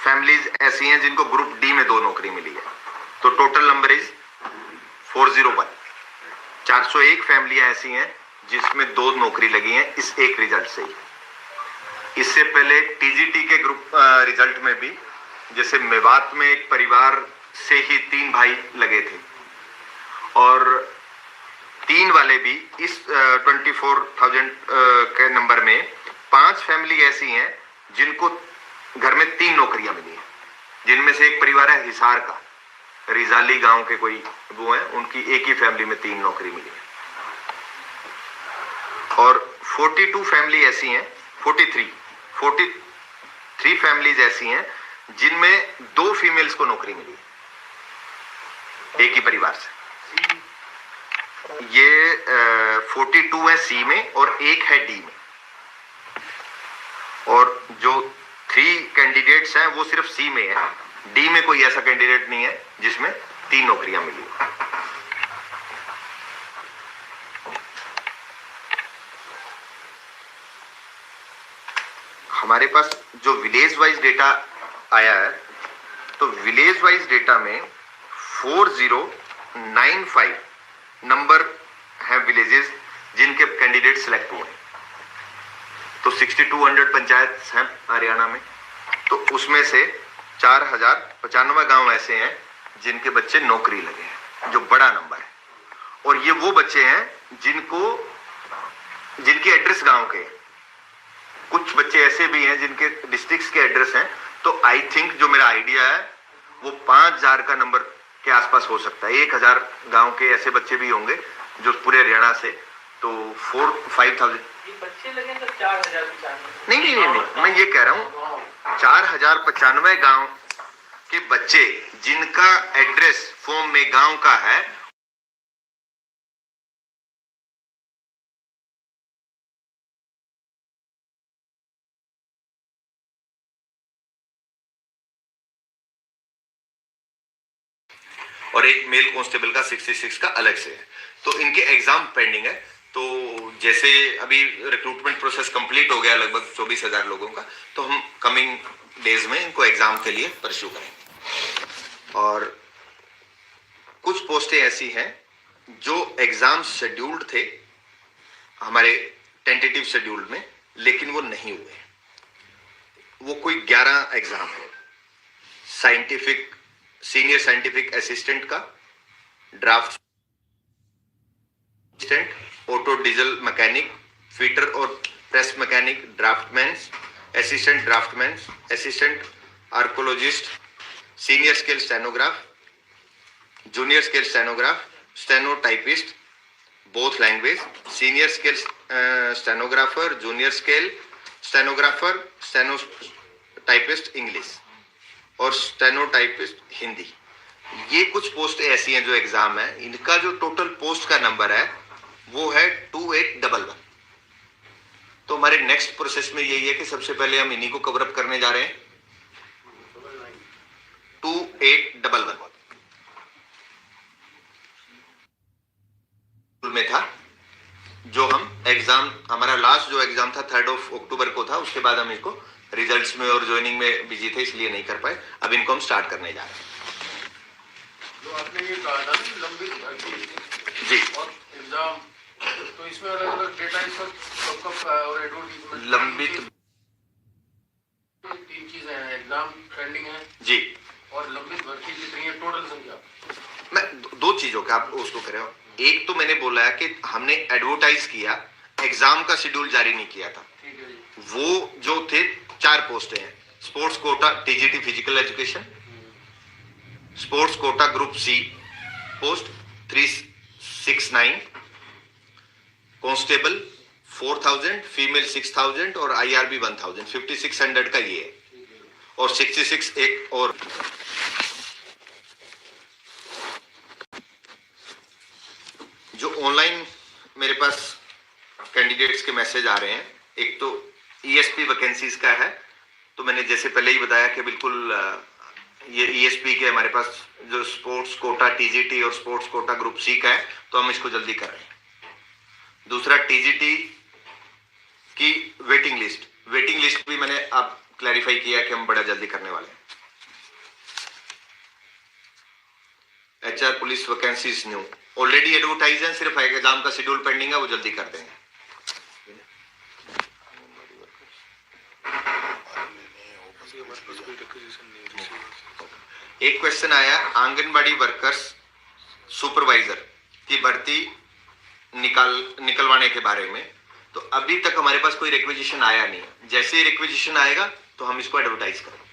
फैमिलीज ऐसी हैं जिनको ग्रुप डी में 2 नौकरी मिली है, तो टोटल नंबर इज 401। 401 फैमिलियां ऐसी हैं जिसमें 2 नौकरी लगी हैं इस एक रिजल्ट से ही। इससे पहले टीजीटी के ग्रुप रिजल्ट में भी जैसे मेवात में एक परिवार से ही 3 भाई लगे थे, और 3 वाले भी इस 24,000 के नंबर में 5 फैमिली ऐसी हैं जिनको घर में 3 नौकरियां मिली हैं, जिनमें से एक परिवार है हिसार का, रिजाली गांव के कोई वो हैं, उनकी एक ही फैमिली में 3 नौकरी मिली है। और 42 फैमिली ऐसी हैं, 43 फैमिलीज ऐसी हैं जिनमें 2 फीमेल्स को नौकरी मिली है एक ही परिवार से। ये 42 है सी में और 1 है डी में, और जो 3 कैंडिडेट्स हैं वो सिर्फ सी में है। डी में कोई ऐसा कैंडिडेट नहीं है जिसमें 3 नौकरियां मिली। हमारे पास जो विलेज वाइज डेटा आया है, तो विलेज वाइज डेटा में 4095 नंबर है विलेजेस जिनके कैंडिडेट सिलेक्ट हुए हैं। तो 6200 पंचायत हैं हरियाणा में, तो उसमें से 4095 गांव ऐसे हैं जिनके बच्चे नौकरी लगे हैं, जो बड़ा नंबर है। और ये वो बच्चे हैं जिनकी एड्रेस गांव के हैं। कुछ बच्चे ऐसे भी हैं जिनके डिस्ट्रिक्ट्स के एड्रेस हैं। तो आई थिंक जो मेरा आइडिया है वो 5000 का नंबर के आसपास हो सकता है। 1000 गांव के ऐसे बच्चे भी होंगे जो पूरे हरियाणा से, तो 4-5,000 बच्चे लगे तो 4000 नहीं, मैं ये कह रहा हूँ 4095 गांव के बच्चे जिनका एड्रेस फॉर्म में गांव का है, और एक मेल कांस्टेबल का 66 का अलग से है। तो इनके एग्जाम पेंडिंग है। तो जैसे अभी रिक्रूटमेंट प्रोसेस कंप्लीट हो गया लगभग 24,000 लोगों का, तो हम कमिंग डेज में इनको एग्जाम के लिए परस्यू करेंगे। और कुछ पोस्टें ऐसी हैं जो एग्जाम शेड्यूल्ड थे हमारे टेंटेटिव शेड्यूल में, लेकिन वो नहीं हुए। वो कोई 11 एग्जाम है। साइंटिफिक सीनियर साइंटिफिक असिस्टेंट का, draft assistant, auto diesel mechanic, fitter और press mechanic, draftman, assistant draftman, assistant archaeologist, senior scale stenograph, junior scale stenograph, stenotypist both language, senior scale stenographer, junior scale stenographer, stenotypist English और stenotypist Hindi. ये कुछ post ऐसी हैं जो exam है। इनका जो टोटल पोस्ट का नंबर है वो है 2811। तो हमारे नेक्स्ट प्रोसेस में यही है कि सबसे पहले हम इन्हीं को कवर अप करने जा रहे हैं। 2811 में था जो हम एग्जाम, हमारा लास्ट जो एग्जाम था 3 अक्टूबर को था। उसके बाद हम इसको रिजल्ट्स में और ज्वाइनिंग में बिजी थे, इसलिए नहीं कर पाए। अब इनको हम स्टार्ट करने जा रहे हैं। तो आपने ये कहा था कि लंबित भर्ती जी और एग्जाम, तो इसमें अलग अलग डेटा इस वक्त कब और एडवर्टाइजमेंट लंबित 3 चीजें हैं, एग्जाम पेंडिंग है जी, और लंबित भर्ती कितनी है, टोटल संख्या। मैं 2 चीजों का आप उसको कह रहे हो। एक तो मैंने बोला है कि हमने एडवर्टाइज किया, एग्जाम का शेड्यूल जारी नहीं किया था। ठीक है जी। वो जो थे 4 पोस्टें हैं। Sports quota TGT physical education, sports quota group C post 369, constable 4000, female 6000 और आईआरबी 1000, 5600 का ये है। और 66 एक और जो ऑनलाइन मेरे पास कैंडिडेट्स के मैसेज आ रहे हैं। एक तो ईएसपी वैकेंसीज का है, तो मैंने जैसे पहले ही बताया कि बिल्कुल ये ईएसपी के हमारे पास जो स्पोर्ट्स कोटा टीजीटी और स्पोर्ट्स कोटा ग्रुप सी का है, तो हम इसको जल्दी कर रहे हैं। दूसरा टीजीटी की वेटिंग लिस्ट भी मैंने आप क्लैरिफाई किया कि हम बड़ा जल्दी करने वाले हैं। HR police vacancies new already advertise है, सिर्फ एग्जाम का शेड्यूल पेंडिंग है, वो जल्दी कर देंगे। एक क्वेश्चन आया आंगनबाड़ी वर्कर्स सुपरवाइजर की भर्ती निकलवाने के बारे में, तो अभी तक हमारे पास कोई रिक्वेजिशन आया नहीं है। जैसे ही रिक्वेजिशन आएगा तो हम इसको एडवर्टाइज करेंगे।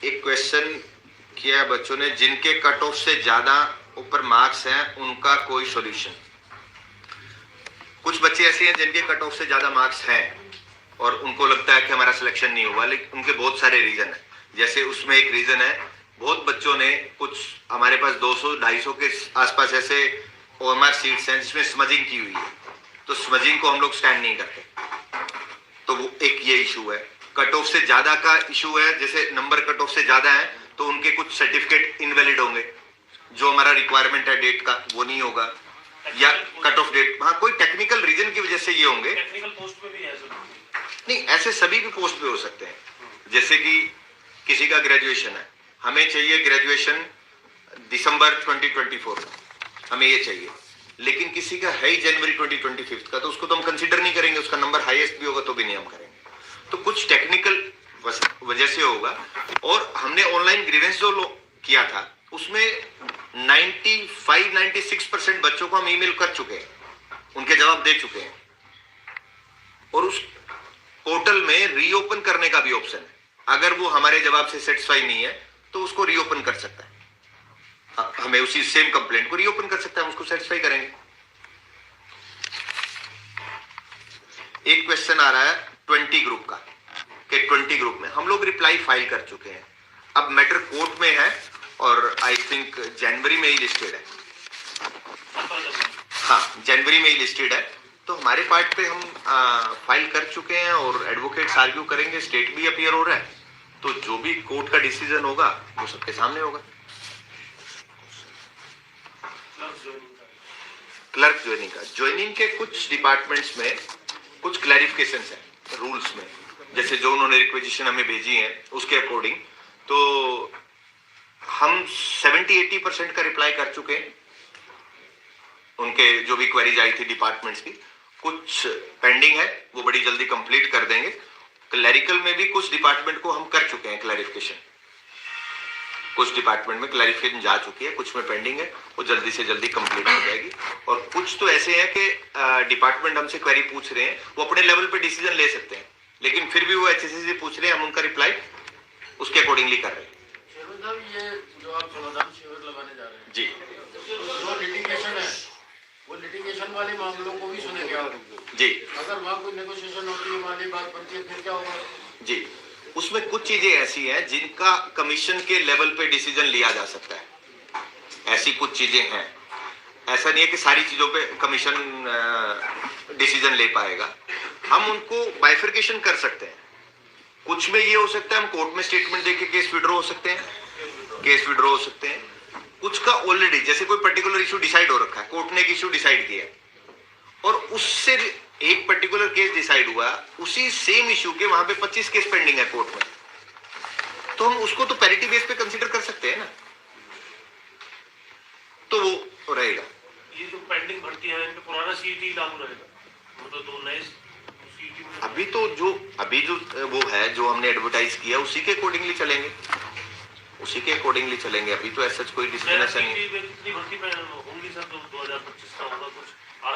एक क्वेश्चन किया बच्चों ने, जिनके कट ऑफ से ज्यादा ऊपर मार्क्स हैं उनका कोई सॉल्यूशन। कुछ बच्चे ऐसे हैं जिनके कट ऑफ से ज्यादा मार्क्स हैं और उनको लगता है कि हमारा सिलेक्शन नहीं हुआ, लेकिन उनके बहुत सारे रीजन है। जैसे उसमें एक रीजन है, बहुत बच्चों ने, कुछ हमारे पास 200-250 के आसपास ऐसे OMR सीट्स हैं जिसमें स्मजिंग की हुई है, तो स्मजिंग को हम लोग स्टैंड नहीं करते, तो वो एक ये इशू है। कट ऑफ से ज्यादा का इशू है, जैसे नंबर कट ऑफ से ज्यादा है तो उनके कुछ सर्टिफिकेट इनवैलिड होंगे, जो हमारा रिक्वायरमेंट है डेट का वो नहीं होगा, या कट ऑफ डेट, हाँ कोई टेक्निकल रीजन की वजह से ये होंगे। टेक्निकल पोस्ट पे भी है सर? नहीं, ऐसे सभी भी पोस्ट पे हो सकते हैं। जैसे कि किसी का ग्रेजुएशन है, हमें चाहिए ग्रेजुएशन दिसंबर 2024 हमें ये चाहिए, लेकिन किसी का है ही जनवरी 2025 का, तो उसको तो हम कंसीडर नहीं करेंगे, उसका नंबर हाईएस्ट भी होगा तो भी नहीं हम करेंगे। तो कुछ टेक्निकल वजह से होगा। और हमने ऑनलाइन ग्रीवेंस जो किया था उसमें 95-96% बच्चों को हम ईमेल कर चुके हैं, उनके जवाब दे चुके हैं, और उस पोर्टल में रीओपन करने का भी ऑप्शन है। अगर वो हमारे जवाब से सेटिस्फाई नहीं है तो उसको रीओपन कर सकता है, हमें उसी सेम कंप्लेंट को रीओपन कर सकता है, हम उसको सेटिस्फाई करेंगे। एक क्वेश्चन आ रहा है 20 ग्रुप का, कि 20 ग्रुप में हम लोग रिप्लाई फाइल कर चुके हैं, अब मैटर कोर्ट में है और आई थिंक जनवरी में ही लिस्टेड है। हाँ, जनवरी में ही लिस्टेड है, तो हमारे पार्ट पे हम फाइल कर चुके हैं और एडवोकेट्स आर्ग्यू करेंगे, स्टेट भी अपीयर हो रहा है, तो जो भी कोर्ट का डिसीजन होगा वो सबके सामने होगा। क्लर्क ज्वाइनिंग के कुछ डिपार्टमेंट्स में कुछ क्लैरिफिकेशंस हैं रूल्स में, जैसे जो उन्होंने रिक्वेजिशन हमें भेजी है उसके अकॉर्डिंग, तो हम 70-80% का रिप्लाई कर चुके हैं, उनके जो भी क्वेरीज आई थी डिपार्टमेंट्स की। कुछ पेंडिंग है, वो बड़ी जल्दी कंप्लीट कर देंगे। क्लैरिकल में भी कुछ डिपार्टमेंट को हम कर चुके हैं क्लैरिफिकेशन, कुछ डिपार्टमेंट में क्लैरिफिकेशन जा चुकी है, कुछ में पेंडिंग है, वो जल्दी से जल्दी कंप्लीट हो जाएगी। और कुछ तो ऐसे हैं कि डिपार्टमेंट हमसे क्वेरी पूछ रहे हैं, वो अपने लेवल पे डिसीजन ले सकते हैं, लेकिन फिर भी वो HSC से पूछ रहे हैं, हम उनका रिप्लाई उसके अकॉर्डिंगली कर रहे हैं। शेरवन साहब, ये जो आप समाधान शिविर लगाने जा रहे हैं जी, जो लिटिगेशन है वो लिटिगेशन वाले मामलों को भी सुनेंगे आप जी। अगर वहाँ कोई नेगोशिएशन होती है, वाली बात बनती है, फिर क्या होगा? जी, उसमें कुछ चीजें ऐसी हैं जिनका कमीशन के लेवल पे डिसीजन लिया जा सकता है, ऐसी कुछ चीजें हैं। ऐसा नहीं है कि सारी चीजों पे कमीशन डिसीजन ले पाएगा, हम उनको बाइफर्केशन कर सकते हैं। कुछ में ये हो सकता है हम कोर्ट में स्टेटमेंट देके केस विड्रॉ हो सकते हैं, कुछ का ऑलरेडी जैसे कोई पर्टिकुलर इशू डिसाइड हो रखा है, कोर्ट ने एक इशू डिसाइड किया और उससे एक पर्टिकुलर केस डिसाइड हुआ, उसी सेम इशू के वहां पे 25 केस पेंडिंग है कोर्ट में, तो हम उसको तो पैरिटी बेस पे कंसीडर कर सकते हैं ना, तो वो रहेगा। ये जो पेंडिंग भर्ती है इनपे पुराना CET लागू रहेगा, वो तो दो नए CET में अभी जो वो है जो हमने एडवर्टाइज किया उसी के अकॉर्डिंगली चलेंगे, अभी तो ऐसा कोई डिसीजन ऐसा नहीं है। कितनी भर्ती में होंगी सर? तो 2025 का होगा कुछ?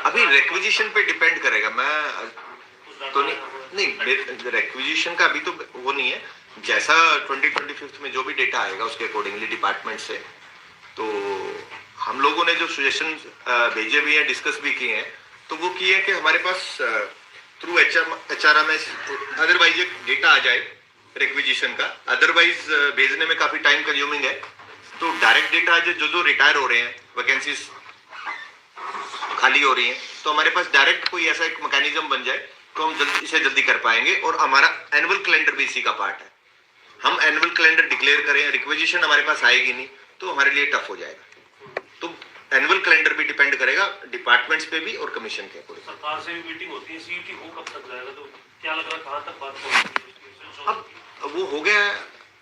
अभी रिक्विजिशन पे डिपेंड करेगा, मैं तो नहीं रिक्विजिशन का अभी तो वो नहीं है, जैसा 2025 में जो भी डेटा आएगा उसके अकॉर्डिंगली डिपार्टमेंट से, तो हम लोगों ने जो सजेशन भेजे भी हैं, डिस्कस भी किए हैं, तो वो किए हैं कि हमारे पास थ्रू HRMS अदरवाइज एक डेटा आ जाए रिक्विजिशन का, अदरवाइज भेजने में काफी टाइम कंज्यूमिंग है, तो डायरेक्ट डेटा आ जाए, जो रिटायर हो रहे हैं, वैकेंसीज खाली हो रही हैं, तो हमारे पास डायरेक्ट कोई ऐसा एक मैकेनिज्म बन जाए तो हम जल्दी कर पाएंगे। और हमारा एनुअल कैलेंडर भी इसी का पार्ट है, हम एनुअल कैलेंडर डिक्लेयर करें, रिक्वेजिशन हमारे पास आएगी नहीं तो हमारे लिए टफ हो जाएगा। तो एनुअल कैलेंडर भी डिपेंड करेगा डिपार्टमेंट्स पे भी और कमीशन के अकॉर्डिंग। सरकार से भी मीटिंग होती है, सीईटी वो कब तक जाएगा, तो क्या लग रहा है कहाँ तक बात पहुंचेगी? अब वो हो गया,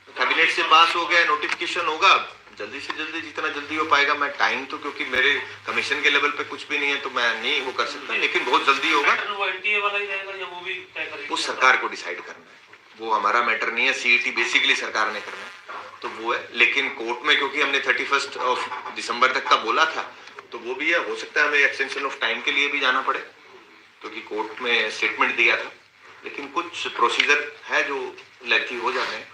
कैबिनेट से पास हो गया, नोटिफिकेशन होगा, जल्दी से जल्दी जितना जल्दी हो पाएगा। मैं टाइम तो क्योंकि मेरे कमीशन के लेवल पे कुछ भी नहीं है तो मैं नहीं वो कर सकता, लेकिन बहुत जल्दी होगा। वो एनटीए वाला ही रहेगा या वो भी तय करेगी? वो सरकार को डिसाइड करना है, वो हमारा मैटर नहीं है। सीईटी बेसिकली सरकार ने करना है तो वो है, लेकिन कोर्ट में क्योंकि हमने 31 दिसंबर तक का बोला था तो वो भी है। हो सकता है हमें एक्सटेंशन ऑफ टाइम के लिए भी जाना पड़े क्योंकि कोर्ट में स्टेटमेंट दिया था, लेकिन कुछ प्रोसीजर है जो लेंथी हो जाते हैं।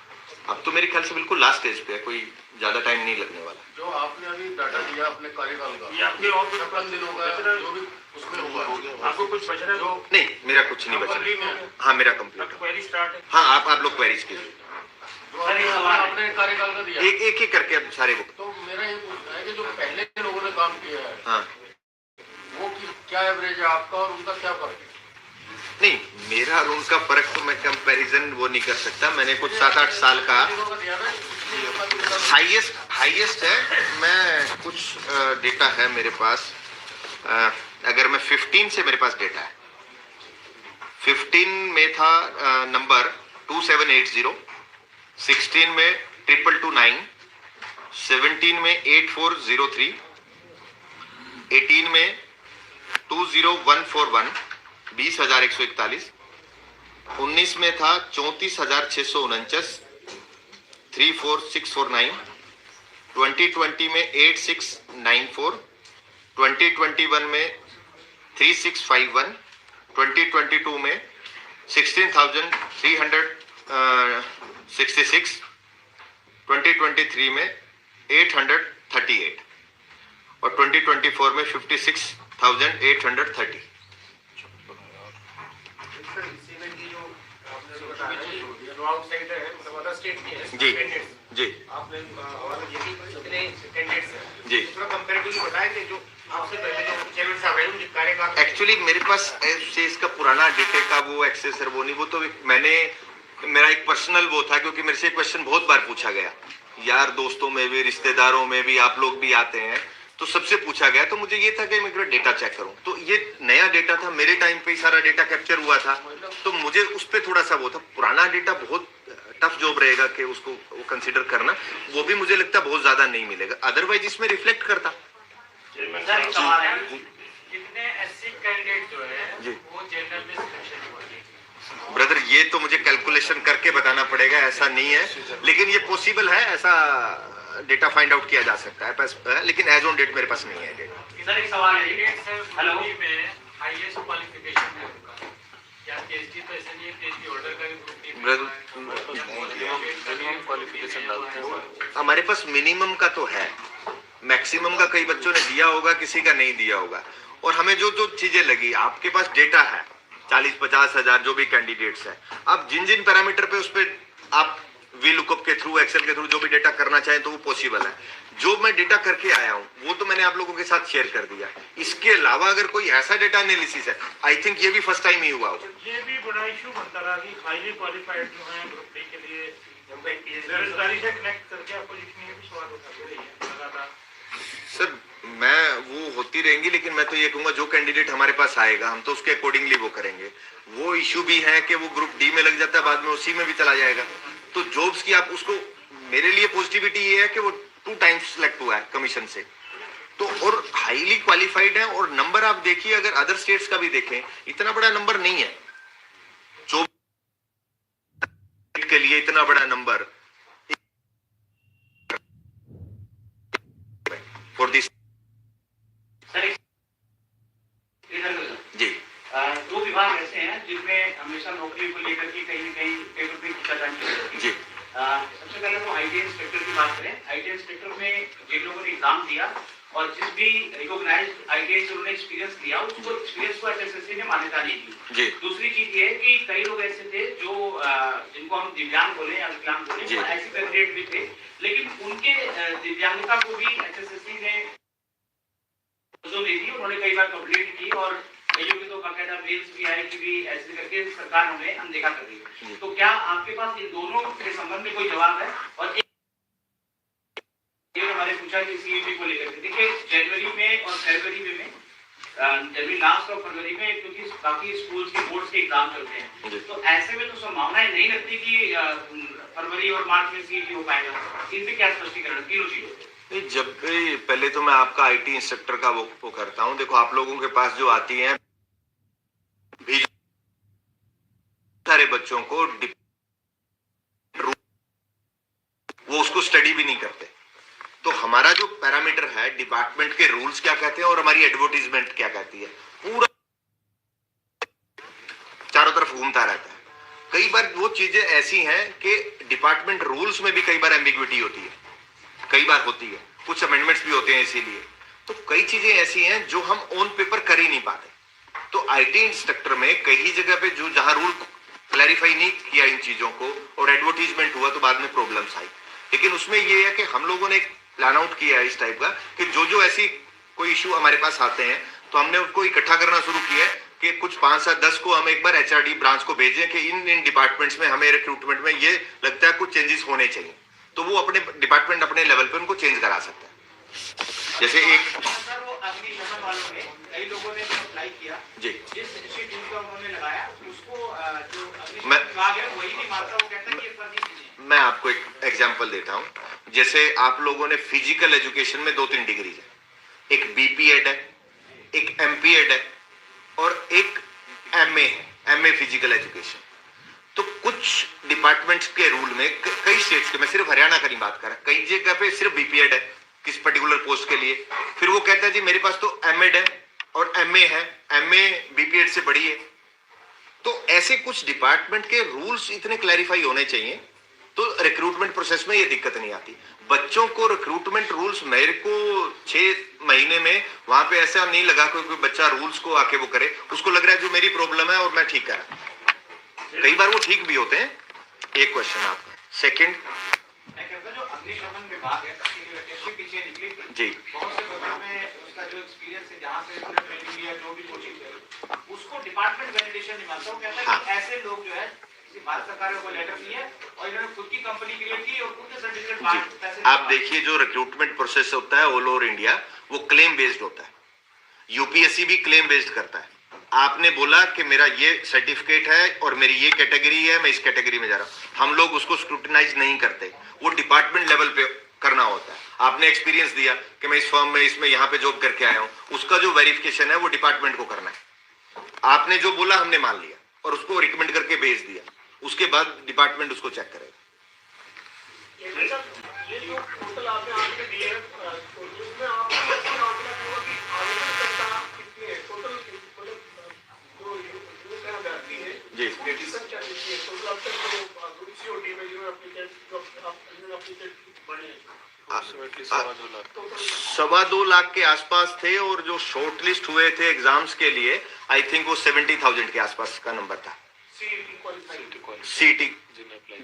अब तो मेरे ख्याल से बिल्कुल लास्ट स्टेज पे है, कोई ज्यादा टाइम नहीं लगने वाला। जो आपने अभी डाटा दिया अपने कार्यकाल का, ये आपके और कुछ 56 दिनों का जो भी उसमें हुआ, आपको कुछ बच रहा है? जो नहीं, मेरा कुछ नहीं बचा। हाँ, मेरा कंप्लीट। क्वेरी स्टार्ट है। हाँ, आप लोग क्वेरीज कीजिए, जो आपने कार्यकाल का दिया, एक ही करके अब सारे को। तो मेरा ये पूछना है कि जो पहले के लोगों ने काम किया है, हाँ, वो क्या एवरेज है आपका और उनका क्या फर्क है? नहीं, मेरा और उनका फर्क तो मैं कंपैरिजन वो नहीं कर सकता। मैंने कुछ 7-8 साल का हाईएस्ट है। मैं कुछ डेटा है मेरे पास। अगर मैं 15 से मेरे पास डेटा है, 15 में था नंबर 2780, 16 में 2229, 17 में 8403, 18 में 20141, 20,141, 19 में था 34,649, 34649, 2020 में 8694, 2021 में 3651, 2022 में 16,366, 2023 में 838 और 2024 में 56,830। जो आउटसाइड है, मतलब अदर स्टेट के हैं, जी कैंडिडेट्स, जी आपने और ये भी कितने कैंडिडेट्स हैं जी। थोड़ा कंपैरेटिवली बताएं कि जो आपसे पहले जो चेयरमैन साहब रहे उनके कार्यकाल। एक्चुअली मेरे पास ऐसे इसका पुराना डेटा का वो एक्सेस है, वो नहीं, वो तो मैंने मेरा एक पर्सनल वो था क्योंकि मेरे से क्वेश्चन बहुत बार पूछा गया, यार दोस्तों में भी, रिश्तेदारों में भी, आप लोग भी आते हैं तो सबसे पूछा गया, तो मुझे ये था कि मैं डेटा चेक करूं। तो ये नया डेटा था, मेरे टाइम पे ही सारा डेटा कैप्चर हुआ था, तो मुझे उस पर थोड़ा सा वो था। पुराना डेटा बहुत टफ जॉब रहेगा कि उसको वो कंसिडर करना, वो भी मुझे लगता बहुत ज्यादा नहीं मिलेगा, अदरवाइज इसमें रिफ्लेक्ट करता। सर एक सवाल है, कितने एससी कैंडिडेट जो है जी। वो जनरल में सिलेक्शन हुए? ब्रदर ये तो मुझे कैलकुलेशन करके बताना पड़ेगा, ऐसा नहीं है, लेकिन ये पॉसिबल है, ऐसा डेटा फाइंड आउट किया जा सकता है, लेकिन एज ऑन डेट मेरे पास नहीं है डेटा। सर एक सवाल है, हेलो में हाईएस्ट क्वालिफिकेशन है उनका, क्या पीएचडी तो ऐसे नहीं है, पीएचडी होल्डर का भी ग्रुप मिनिमम क्वालिफिकेशन डालते हैं। हमारे पास मिनिमम का तो है, मैक्सिमम का कई बच्चों ने दिया होगा, किसी का नहीं दिया होगा। और हमें जो जो चीजें लगी, आपके पास डेटा है 40-50 हजार जो भी कैंडिडेट्स है, आप जिन जिन पैरामीटर पे उस पर आप वी लुकअप के थ्रू, एक्सेल के थ्रू जो भी डेटा करना चाहें तो वो पॉसिबल है। जो मैं डेटा करके आया हूं वो तो मैंने आप लोगों के साथ शेयर कर दिया। इसके अलावा अगर कोई ऐसा डेटा एनालिसिस है, आई थिंक ये भी फर्स्ट टाइम ही हुआ हो। ये भी बड़ा इशू बनता रहा कि हाईली क्वालिफाइड जो है ग्रुप डी के लिए बेरोजगारी से कनेक्ट करके अपोजिशन ये भी सवाल उठाते रही है लगातार। सर मैं वो होती रहेंगी, लेकिन मैं तो ये कहूंगा जो कैंडिडेट हमारे पास आएगा हम तो उसके अकॉर्डिंगली वो करेंगे। वो इशू भी है कि वो ग्रुप डी में लग जाता है, बाद में उसी में भी चला जाएगा। तो जॉब्स की आप उसको, मेरे लिए पॉजिटिविटी ये है कि वो 2 टाइम्स सिलेक्ट हुआ है कमीशन से, तो और हाईली क्वालिफाइड है। और नंबर आप देखिए, अगर अदर स्टेट्स का भी देखें, इतना बड़ा नंबर नहीं है जो के लिए इतना बड़ा नंबर फॉर दिस। जी, दो विभाग ऐसे हैं जिनमें हमेशा नौकरी को लेकर के कहीं न कहीं पेपर पे खींचातानी होती है। जी। सबसे पहले तो आईटी इंस्पेक्टर की बात करें। आईटी इंस्पेक्टर में जिन लोगों ने एग्जाम दिया और जिस भी रिकॉग्नाइज्ड आईटीआई से उन्होंने एक्सपीरियंस लिया, उसको एक्सपीरियंस को एचएसएससी ने मान्यता नहीं दी। जी। दूसरी चीज ये है कि कई लोग ऐसे थे जो जिनको हम दिव्यांग बोले या विकलांग बोले, वो ऐसे कैंडिडेट भी थे, लेकिन उनके दिव्यांगता को भी एचएसएससी ने दी थी। उन्होंने कई बार कंप्लेंट की और कईयों की तो बाकायदा मेल्स भी आए कि भी ऐसे करके सरकार उन्हें अनदेखा कर रही है। तो क्या आपके पास इन दोनों के संबंध में कोई जवाब है? और एक हमारे पूछा कि सीईटी को लेकर के। देखिए जनवरी में और फरवरी में जनवरी लास्ट और फरवरी में, क्योंकि काफी स्कूल्स के बोर्ड्स के एग्जाम चलते हैं, तो ऐसे में तो संभावनाएं नहीं लगती कि फरवरी और मार्च में सीईटी हो पाएगा। इन पे क्या स्पष्टीकरण तीनों चीजों पे? जब भी पहले तो मैं आपका आईटी इंस्ट्रक्टर का वो करता हूं। देखो आप लोगों के पास जो आती हैं भी सारे बच्चों को वो उसको स्टडी भी नहीं करते। तो हमारा जो पैरामीटर है, डिपार्टमेंट के रूल्स क्या कहते हैं और हमारी एडवर्टीजमेंट क्या कहती है, पूरा चारों तरफ घूमता रहता है। कई बार वो चीजें ऐसी हैं कि डिपार्टमेंट रूल्स में भी कई बार एम्बिग्विटी होती है, कई बार होती है, कुछ अमेंडमेंट्स भी होते हैं। इसीलिए तो कई चीजें ऐसी हैं जो हम ऑन पेपर कर ही नहीं पाते। तो आईटी इंस्ट्रक्टर में कई जगह पे जो जहां रूल क्लैरिफाई नहीं किया इन चीजों को और एडवर्टीजमेंट हुआ तो बाद में प्रॉब्लम्स आई। लेकिन उसमें ये है कि हम लोगों ने प्लान आउट किया है इस टाइप का कि जो ऐसी कोई इश्यू हमारे पास आते हैं तो हमने उनको इकट्ठा करना शुरू किया है कि कुछ 5 से 10 को हम एक बार एचआरडी ब्रांच को भेजें कि इन डिपार्टमेंट्स में हमें रिक्रूटमेंट में ये लगता है कुछ चेंजेस होने चाहिए, तो वो अपने डिपार्टमेंट अपने लेवल पे उनको चेंज करा सकता है। जैसे एक सर वो अग्निशमन वालों में कई लोगों ने अप्लाई किया जी, जिस इंस्टीट्यूट का उन्होंने लगाया उसको जो अग्निशमन मैं- विभाग है वही नहीं मानता, वो कहता है कि ये फर्जी चीजें हैं। मैं आपको एक एग्जांपल देता हूं। जैसे आप लोगों ने फिजिकल एजुकेशन में 2-3 डिग्रीज है, एक बीपीएड है, एक एमपीएड है और एक एमए है, एमए फिजिकल एजुकेशन। तो कुछ डिपार्टमेंट्स के रूल में कई स्टेट्स के, मैं सिर्फ हरियाणा का नहीं बात कर रहा, कई जगह पे सिर्फ बीपीएड है किस पर्टिकुलर पोस्ट के लिए। फिर वो कहता है जी मेरे पास तो एमएड है और एमए है, एमए बीपीएड से बड़ी है। तो ऐसे कुछ डिपार्टमेंट के रूल्स इतने क्लैरिफाई होने चाहिए तो रिक्रूटमेंट प्रोसेस में ये दिक्कत नहीं आती। बच्चों को रिक्रूटमेंट रूल्स, मेरे को 6 महीने में वहां पे ऐसा नहीं लगा कोई बच्चा रूल्स को आके वो करे, उसको लग रहा है जो मेरी प्रॉब्लम है और मैं ठीक कर रहा हूं। कई बार वो ठीक भी होते हैं। एक क्वेश्चन आपका। सेकंड, मैं कहता हूं जो अग्निशमन विभाग है इसके पीछे निकली जी, बहुत से बच्चों में उसका जो एक्सपीरियंस है, जहां से उन्होंने ट्रेनिंग लिया, जो भी कोचिंग है, उसको डिपार्टमेंट वैलिडेशन नहीं मानता। वो कहता है कि ऐसे लोग जो है भारत सरकार को लेटर दिया और इन्होंने खुद की कंपनी क्रिएट की और खुद के सर्टिफिकेट बांट पैसे। आप देखिए जो रिक्रूटमेंट प्रोसेस होता है ऑल ओवर इंडिया वो क्लेम बेस्ड होता है। यूपीएससी भी क्लेम बेस्ड करता है। आपने बोला कि मेरा ये सर्टिफिकेट है और मेरी ये कैटेगरी है, मैं इस कैटेगरी में जा रहा हूं, हम लोग उसको स्क्रूटिनाइज नहीं करते, वो डिपार्टमेंट लेवल पे करना होता है। आपने एक्सपीरियंस दिया कि मैं इस फर्म में इसमें यहाँ पे जॉब करके आया हूं, उसका जो वेरिफिकेशन है वो डिपार्टमेंट को करना है। आपने जो बोला हमने मान लिया और उसको रिकमेंड करके भेज दिया, उसके बाद डिपार्टमेंट उसको चेक करेगा। ये जो टोटल आपने आंकड़े दिए हैं, उसमें आपको आंकड़ा होगा कि आवेदन करता कितने हैं टोटल, मतलब जो यूथ है अभ्यर्थी है जी, उसकी संख्या कितनी है टोटल अब तक जो सीओडी में जो एप्लीकेंट बने हैं? अप्रोक्सीमेटली 2.25 लाख। 2.25 लाख के आसपास थे और जो शॉर्ट लिस्ट हुए थे एग्जाम्स के लिए आई थिंक वो 70,000 के आसपास का नंबर था। सीईटी क्वालिफाइड सीटी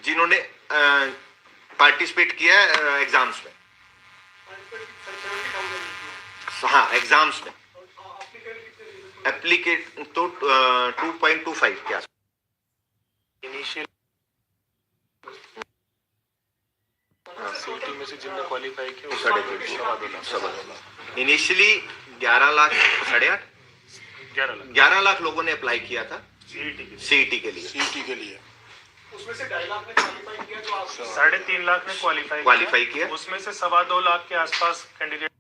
जिन्होंने पार्टिसिपेट किया एग्जाम्स में, हाँ एग्जाम्स में। एप्लीकेट तो 2.25 के आसपास। इनिशियल सीटी में से जिनने क्वालिफाई किया वो 2.5 लाख। इनिशियली 11 लाख 8.5 11 लाख लोगों ने अप्लाई किया था सीईटी के लिए। सीटी के लिए उसमें से 2.5 लाख ने क्वालिफाई किया, जो 3.5 लाख ने क्वालिफाई किया। उसमें से 2.25 लाख के आसपास कैंडिडेट